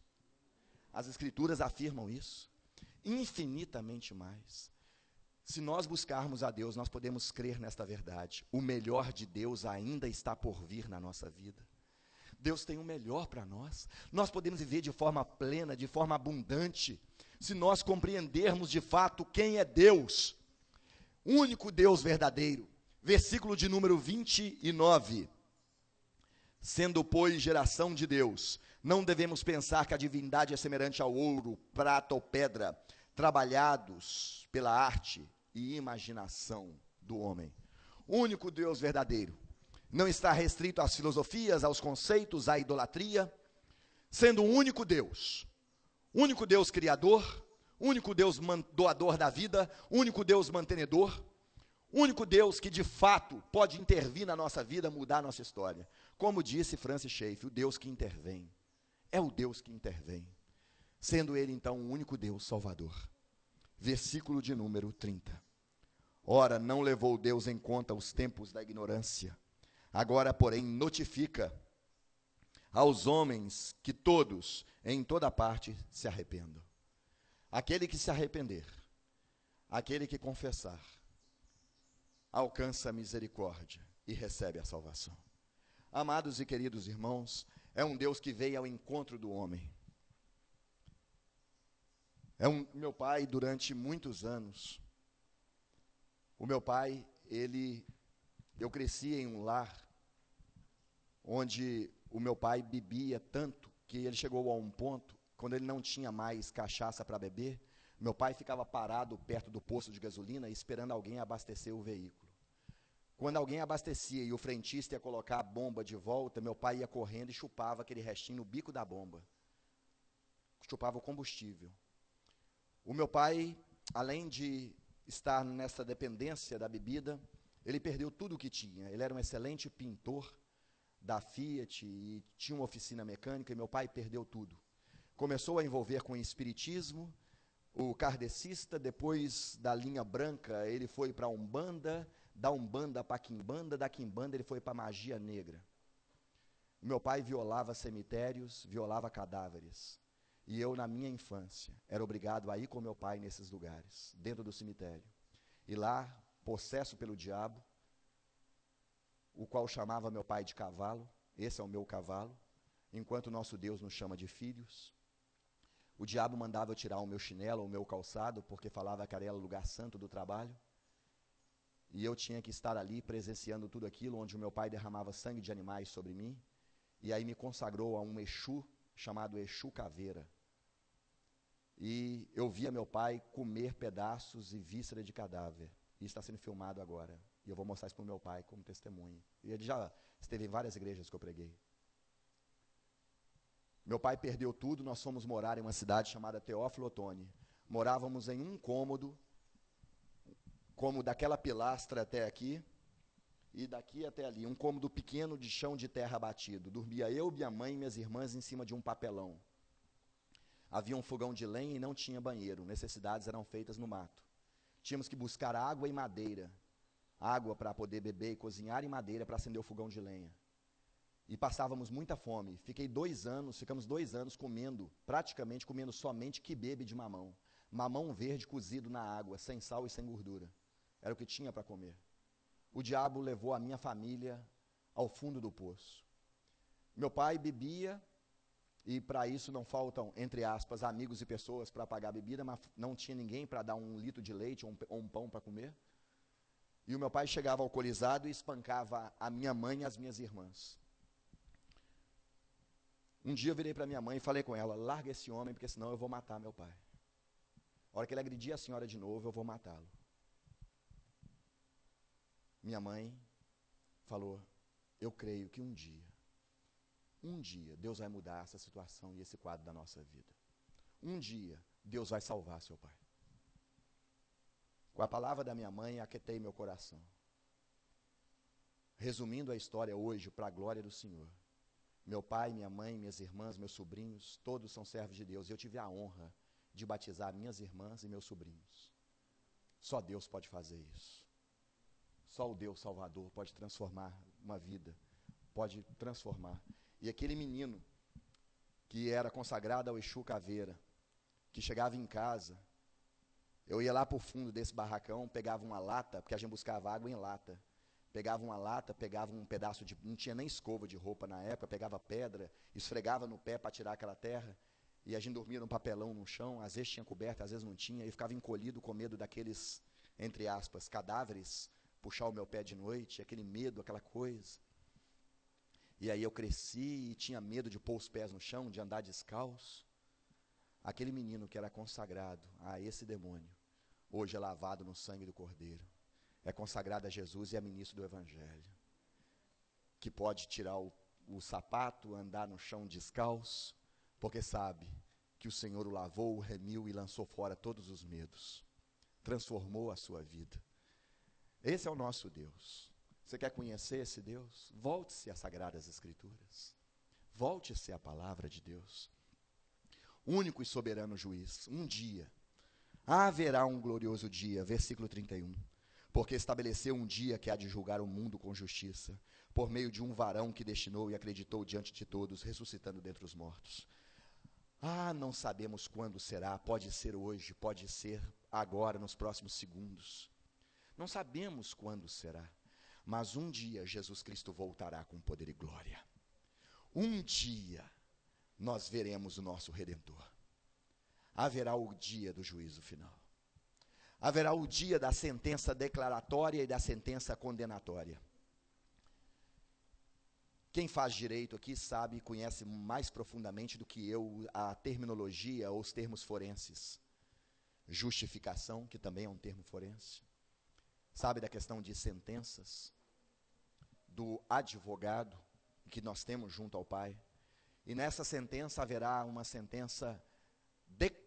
As Escrituras afirmam isso, infinitamente mais. Se nós buscarmos a Deus, nós podemos crer nesta verdade. O melhor de Deus ainda está por vir na nossa vida. Deus tem o melhor para nós. Nós podemos viver de forma plena, de forma abundante, se nós compreendermos de fato quem é Deus. Único Deus verdadeiro. Versículo de número 29. Sendo, pois, geração de Deus, não devemos pensar que a divindade é semelhante ao ouro, prata ou pedra, trabalhados pela arte e imaginação do homem. O único Deus verdadeiro não está restrito às filosofias, aos conceitos, à idolatria, sendo um único Deus criador, único Deus doador da vida, único Deus mantenedor, único Deus que de fato pode intervir na nossa vida, mudar a nossa história. Como disse Francis Schaeffer, o Deus que intervém, é o Deus que intervém, sendo Ele então o único Deus salvador. Versículo de número 30. Ora, não levou Deus em conta os tempos da ignorância, agora, porém, notifica aos homens que todos, em toda parte, se arrependam. Aquele que se arrepender, aquele que confessar, alcança a misericórdia e recebe a salvação. Amados e queridos irmãos, é um Deus que veio ao encontro do homem. Meu pai, durante muitos anos, o meu pai, eu cresci em um lar onde o meu pai bebia tanto que ele chegou a um ponto, quando ele não tinha mais cachaça para beber, meu pai ficava parado perto do posto de gasolina esperando alguém abastecer o veículo. Quando alguém abastecia e o frentista ia colocar a bomba de volta, meu pai ia correndo e chupava aquele restinho no bico da bomba. Chupava o combustível. O meu pai, além de estar nessa dependência da bebida, ele perdeu tudo o que tinha. Ele era um excelente pintor da Fiat e tinha uma oficina mecânica, e meu pai perdeu tudo. Começou a envolver com o espiritismo, o kardecista, depois da linha branca, ele foi para a Umbanda, da Umbanda para a Quimbanda, da Quimbanda ele foi para a magia negra. Meu pai violava cemitérios, violava cadáveres. E eu, na minha infância, era obrigado a ir com meu pai nesses lugares, dentro do cemitério. E lá, possesso pelo diabo, o qual chamava meu pai de cavalo, esse é o meu cavalo, enquanto nosso Deus nos chama de filhos. O diabo mandava eu tirar o meu chinelo, o meu calçado, porque falava que era o lugar santo do trabalho. E eu tinha que estar ali presenciando tudo aquilo, onde o meu pai derramava sangue de animais sobre mim. E aí me consagrou a um Exu, chamado Exu Caveira. E eu via meu pai comer pedaços e víscera de cadáver. Isso está sendo filmado agora. E eu vou mostrar isso para o meu pai como testemunho. E ele já esteve em várias igrejas que eu preguei. Meu pai perdeu tudo, nós fomos morar em uma cidade chamada Teófilo Otoni. Morávamos em um cômodo, como daquela pilastra até aqui, e daqui até ali, um cômodo pequeno de chão de terra batido. Dormia eu, minha mãe e minhas irmãs em cima de um papelão. Havia um fogão de lenha e não tinha banheiro, necessidades eram feitas no mato. Tínhamos que buscar água e madeira, água para poder beber e cozinhar e madeira para acender o fogão de lenha. E passávamos muita fome. Ficamos 2 anos comendo, praticamente comendo somente quibe de mamão. Mamão verde cozido na água, sem sal e sem gordura. Era o que tinha para comer. O diabo levou a minha família ao fundo do poço. Meu pai bebia, e para isso não faltam, entre aspas, amigos e pessoas para pagar a bebida, mas não tinha ninguém para dar 1 litro de leite ou um pão para comer. E o meu pai chegava alcoolizado e espancava a minha mãe e as minhas irmãs. Um dia eu virei para minha mãe e falei com ela: larga esse homem, porque senão eu vou matar meu pai. A hora que ele agredir a senhora de novo, eu vou matá-lo. Minha mãe falou: eu creio que um dia, Deus vai mudar essa situação e esse quadro da nossa vida. Um dia, Deus vai salvar seu pai. Com a palavra da minha mãe, aquietei meu coração. Resumindo a história hoje, para a glória do Senhor. Meu pai, minha mãe, minhas irmãs, meus sobrinhos, todos são servos de Deus. E eu tive a honra de batizar minhas irmãs e meus sobrinhos. Só Deus pode fazer isso. Só o Deus Salvador pode transformar uma vida. Pode transformar. E aquele menino que era consagrado ao Exu Caveira, que chegava em casa, eu ia lá para o fundo desse barracão, pegava uma lata, porque a gente buscava água em lata. Pegava uma lata, pegava um pedaço de... não tinha nem escova de roupa na época, pegava pedra, esfregava no pé para tirar aquela terra, e a gente dormia num papelão no chão, às vezes tinha coberta, às vezes não tinha, e ficava encolhido com medo daqueles, entre aspas, cadáveres, puxar o meu pé de noite, aquele medo, aquela coisa. E aí eu cresci e tinha medo de pôr os pés no chão, de andar descalço. Aquele menino que era consagrado a esse demônio, hoje é lavado no sangue do Cordeiro. É consagrado a Jesus e é ministro do Evangelho. Que pode tirar o sapato, andar no chão descalço, porque sabe que o Senhor o lavou, o remiu e lançou fora todos os medos. Transformou a sua vida. Esse é o nosso Deus. Você quer conhecer esse Deus? Volte-se às Sagradas Escrituras. Volte-se à palavra de Deus. Único e soberano juiz. Um dia, haverá um glorioso dia, versículo 31. Porque estabeleceu um dia que há de julgar o mundo com justiça, por meio de um varão que destinou e acreditou diante de todos, ressuscitando dentre os mortos. Não sabemos quando será, pode ser hoje, pode ser agora, nos próximos segundos. Não sabemos quando será, mas um dia Jesus Cristo voltará com poder e glória. Um dia nós veremos o nosso Redentor. Haverá o dia do juízo final. Haverá o dia da sentença declaratória e da sentença condenatória. Quem faz direito aqui sabe e conhece mais profundamente do que eu a terminologia ou os termos forenses. Justificação, que também é um termo forense. Sabe da questão de sentenças, do advogado que nós temos junto ao Pai. E nessa sentença haverá uma sentença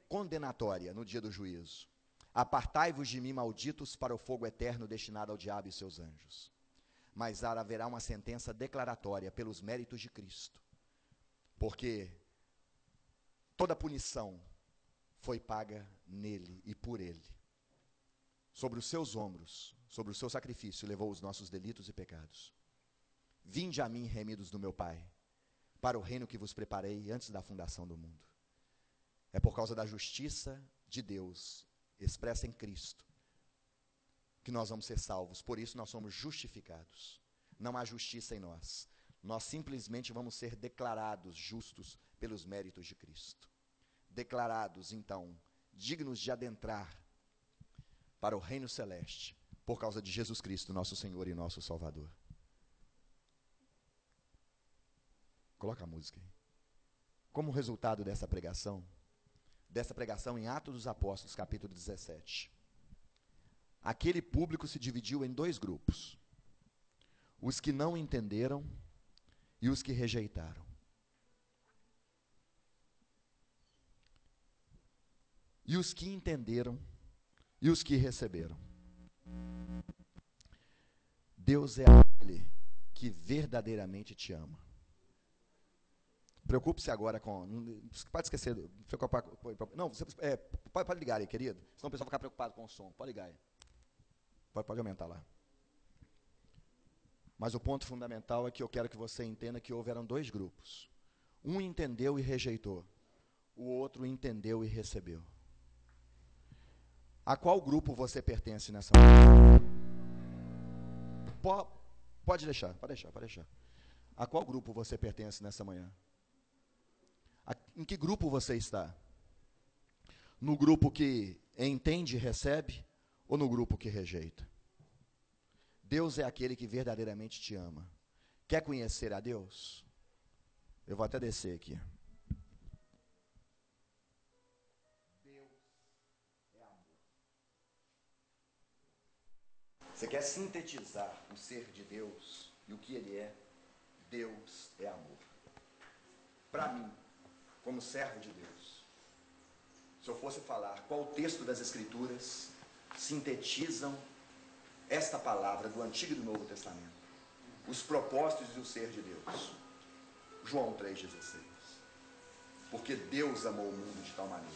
condenatória no dia do juízo. Apartai-vos de mim, malditos, para o fogo eterno destinado ao diabo e seus anjos. Mas haverá uma sentença declaratória pelos méritos de Cristo. Porque toda punição foi paga nele e por ele. Sobre os seus ombros, sobre o seu sacrifício, levou os nossos delitos e pecados. Vinde a mim, remidos do meu Pai, para o reino que vos preparei antes da fundação do mundo. É por causa da justiça de Deus, expressa em Cristo, que nós vamos ser salvos. Por isso nós somos justificados. Não há justiça em nós. Nós simplesmente vamos ser declarados justos pelos méritos de Cristo. Declarados, então, dignos de adentrar para o reino celeste, por causa de Jesus Cristo, nosso Senhor e nosso Salvador. Coloca a música aí. Como resultado dessa pregação em Atos dos Apóstolos, capítulo 17, aquele público se dividiu em dois grupos: os que não entenderam e os que rejeitaram. E os que entenderam e os que receberam. Deus é aquele que verdadeiramente te ama. Preocupe-se agora com... Pode esquecer. Não, você, pode ligar aí, querido. Senão o pessoal vai ficar preocupado com o som. Pode ligar aí. Pode aumentar lá. Mas o ponto fundamental é que eu quero que você entenda que houveram dois grupos. Um entendeu e rejeitou. O outro entendeu e recebeu. A qual grupo você pertence nessa manhã? Pode deixar. A qual grupo você pertence nessa manhã? Em que grupo você está? No grupo que entende e recebe ou no grupo que rejeita? Deus é aquele que verdadeiramente te ama. Quer conhecer a Deus? Eu vou até descer aqui. Deus é amor. Você quer sintetizar o ser de Deus e o que Ele é? Deus é amor. Para mim, como servo de Deus, se eu fosse falar qual texto das Escrituras sintetizam esta palavra do Antigo e do Novo Testamento, os propósitos do ser de Deus, João 3,16. Porque Deus amou o mundo de tal maneira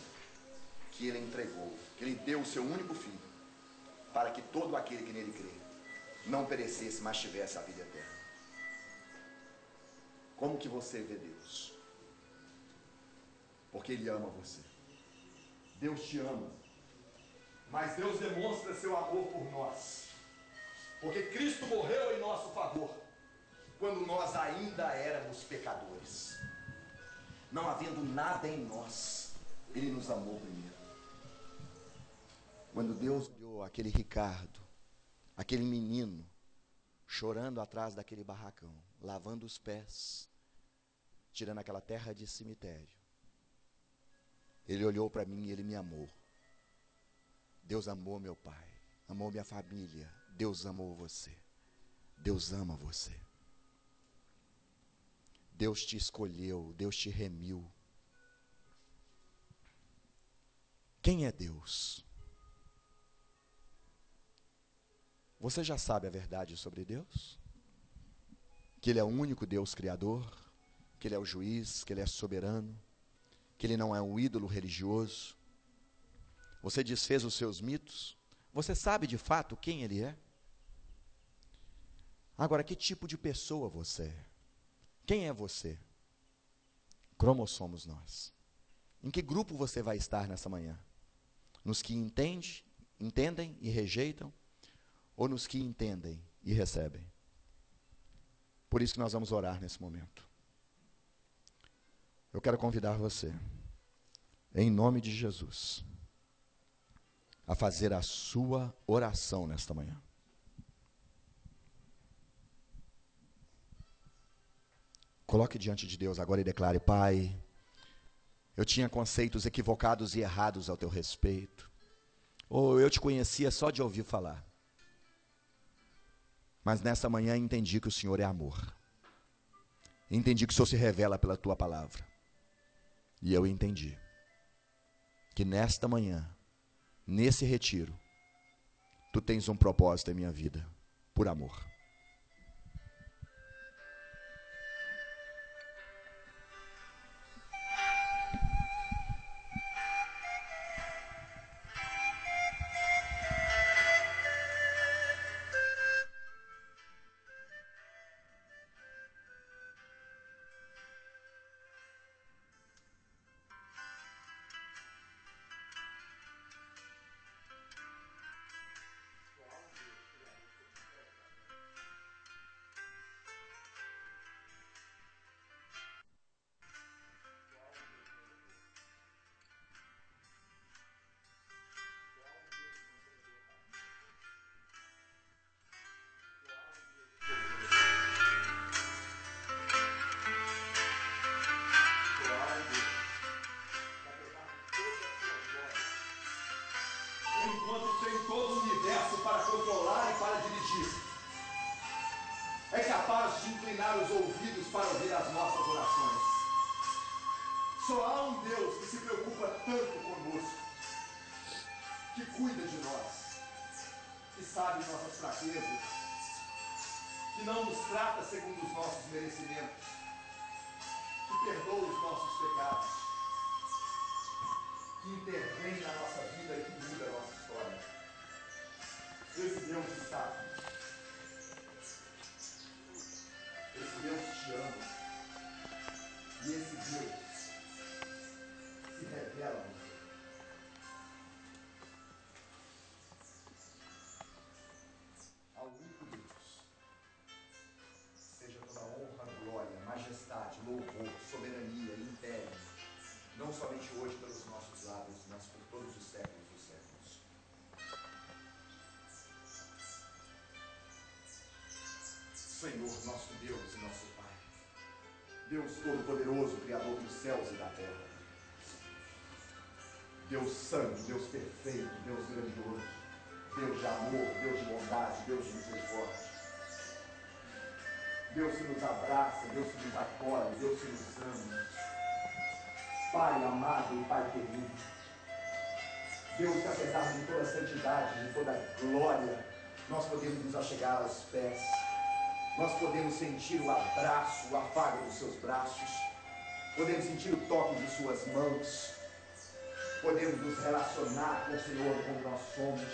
que Ele entregou, que Ele deu o seu único Filho, para que todo aquele que nele crê não perecesse, mas tivesse a vida eterna. Como que você vê Deus? Porque Ele ama você. Deus te ama. Mas Deus demonstra seu amor por nós. Porque Cristo morreu em nosso favor, quando nós ainda éramos pecadores. Não havendo nada em nós, Ele nos amou primeiro. Quando Deus olhou aquele Ricardo, aquele menino, chorando atrás daquele barracão, lavando os pés, tirando aquela terra de cemitério, Ele olhou para mim e Ele me amou. Deus amou meu pai, amou minha família. Deus amou você. Deus ama você. Deus te escolheu, Deus te remiu. Quem é Deus? Você já sabe a verdade sobre Deus? Que Ele é o único Deus criador, que Ele é o juiz, que Ele é soberano, que Ele não é um ídolo religioso. Você desfez os seus mitos? Você sabe de fato quem Ele é? Agora, que tipo de pessoa você é? Quem é você? Como somos nós? Em que grupo você vai estar nessa manhã? Nos que entendem e rejeitam? ou nos que entendem e recebem. Por isso que nós vamos orar nesse momento. Eu quero convidar você, em nome de Jesus, a fazer a sua oração nesta manhã. Coloque diante de Deus agora e declare: Pai, eu tinha conceitos equivocados e errados ao teu respeito. Ou eu te conhecia só de ouvir falar. Mas nesta manhã entendi que o Senhor é amor. Entendi que o Senhor se revela pela tua palavra. E eu entendi que nesta manhã, nesse retiro, tu tens um propósito em minha vida, por amor. Enquanto tem todo o universo para controlar e para dirigir, é capaz de inclinar os ouvidos para ouvir as nossas orações. Só há um Deus que se preocupa tanto conosco, que cuida de nós, que sabe nossas fraquezas, que não nos trata segundo os nossos merecimentos, que perdoa os nossos pecados, que intervém na nossa vida e que muda a nossa história. Esse Deus está aqui. Esse Deus te ama. E esse Deus se revela a você. Ao único Deus seja toda honra, glória, majestade, louvor, soberania e império, não somente hoje pelos nossos lábios, mas por todos os séculos dos séculos. Senhor, nosso Deus e nosso Pai, Deus Todo-Poderoso, Criador dos céus e da terra, Deus Santo, Deus Perfeito, Deus Grandioso, Deus de amor, Deus de bondade, Deus de misericórdia, Deus que nos abraça, Deus que nos acolhe, Deus que nos ama, Pai amado e Pai querido, Deus que apesar de toda a santidade, de toda a glória, nós podemos nos achegar aos pés, nós podemos sentir o abraço, o afago dos seus braços, podemos sentir o toque de suas mãos, podemos nos relacionar com o Senhor como nós somos,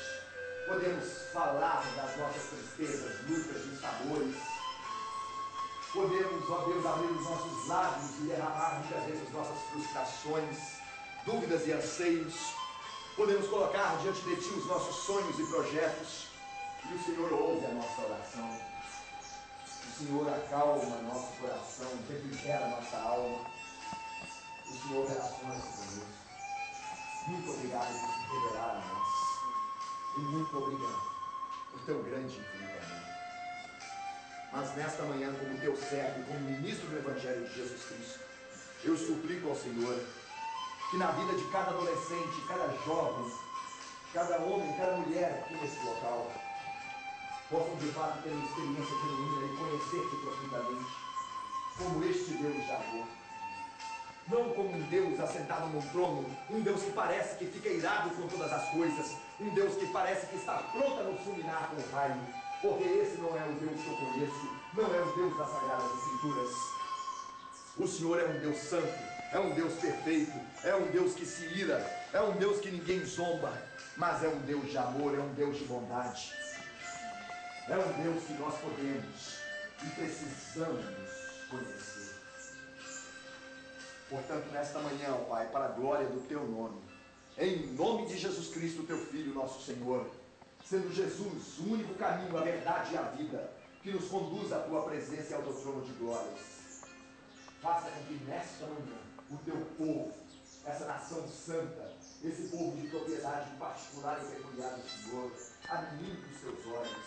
podemos falar das nossas tristezas, lutas e sabores, podemos, ó Deus, abrir os nossos lábios e derramar muitas vezes as nossas frustrações, dúvidas e anseios, podemos colocar diante de Ti os nossos sonhos e projetos, e o Senhor ouve a nossa oração. O Senhor acalma nosso coração, refrigera nossa alma. O Senhor relaciona-se conosco. Muito obrigado por se revelar a nós. E muito obrigado por teu grande e infinito amor. Mas nesta manhã, como teu servo, como ministro do Evangelho de Jesus Cristo, eu suplico ao Senhor que na vida de cada adolescente, cada jovem, cada homem, cada mulher aqui nesse local, possam de fato ter uma experiência genuína e conhecer-te profundamente como este Deus de amor. Não como um Deus assentado num trono, um Deus que parece que fica irado com todas as coisas, um Deus que parece que está pronto a nos fulminar com raio, porque esse não é o Deus que eu conheço, não é o Deus das Sagradas Escrituras. O Senhor é um Deus santo, é um Deus perfeito, é um Deus que se ira, é um Deus que ninguém zomba, mas é um Deus de amor, é um Deus de bondade. É um Deus que nós podemos e precisamos conhecer. Portanto, nesta manhã, ó Pai, para a glória do Teu nome, em nome de Jesus Cristo, Teu Filho, nosso Senhor, sendo Jesus o único caminho, a verdade e a vida, que nos conduz à tua presença e ao teu trono de glórias. Faça com que nesta manhã o teu povo, essa nação santa, esse povo de propriedade particular e peculiar do Senhor, alinhe os seus olhos,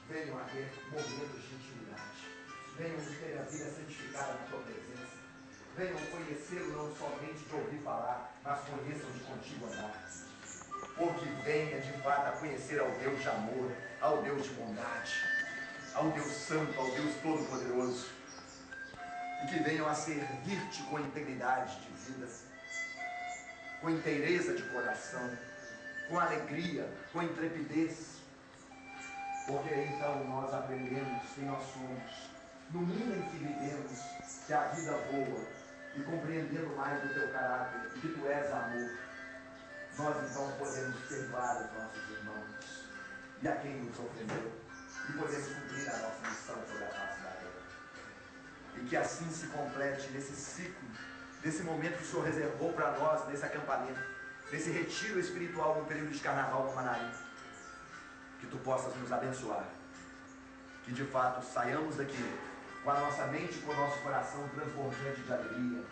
venham a ver momentos de intimidade, venham ter a vida santificada na tua presença, venham conhecê-lo não somente de ouvir falar, mas conheçam de contigo andar. Porque venha de fato a conhecer ao Deus de amor, ao Deus de bondade, ao Deus santo, ao Deus todo-poderoso, e que venham a servir-te com integridade de vida, com inteireza de coração, com alegria, com intrepidez, porque então nós aprendemos quem nós somos, no mundo em que vivemos, que a vida voa, e compreendendo mais do teu caráter, que tu és amor, nós então podemos perdoar os nossos irmãos e a quem nos ofendeu, e podemos cumprir a nossa missão sobre a face da terra. E que assim se complete nesse ciclo, nesse momento que o Senhor reservou para nós, nesse acampamento, nesse retiro espiritual no período de carnaval no Manaim, que tu possas nos abençoar, que de fato saiamos daqui com a nossa mente e com o nosso coração transbordante de alegria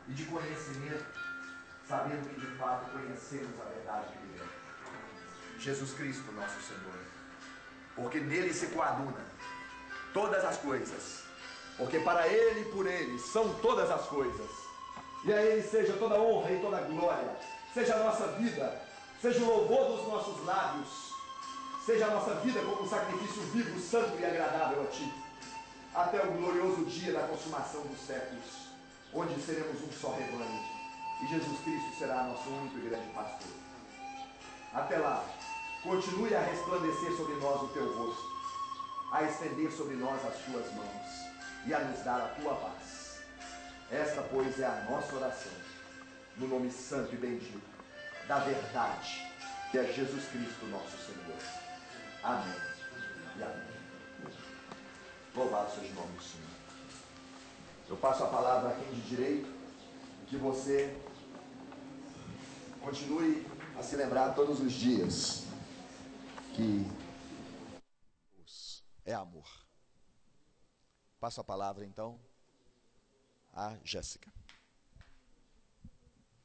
e de conhecimento, sabendo que de fato conhecemos a verdade que vivemos. Jesus Cristo, nosso Senhor, porque nele se coaduna todas as coisas, porque para ele e por ele são todas as coisas, e a ele seja toda honra e toda glória, seja a nossa vida, seja o louvor dos nossos lábios, seja a nossa vida como um sacrifício vivo, santo e agradável a ti, até o glorioso dia da consumação dos séculos, onde seremos um só rebanho, e Jesus Cristo será nosso único e grande pastor. Até lá, continue a resplandecer sobre nós o teu rosto, a estender sobre nós as tuas mãos e a nos dar a tua paz. Esta, pois, é a nossa oração, no nome santo e bendito da verdade, que é Jesus Cristo, nosso Senhor. Amém e amém. Louvado seja o nome do Senhor. Eu passo a palavra a quem de direito, que você continue a se lembrar todos os dias que Deus é amor. Passo a palavra então a Jéssica.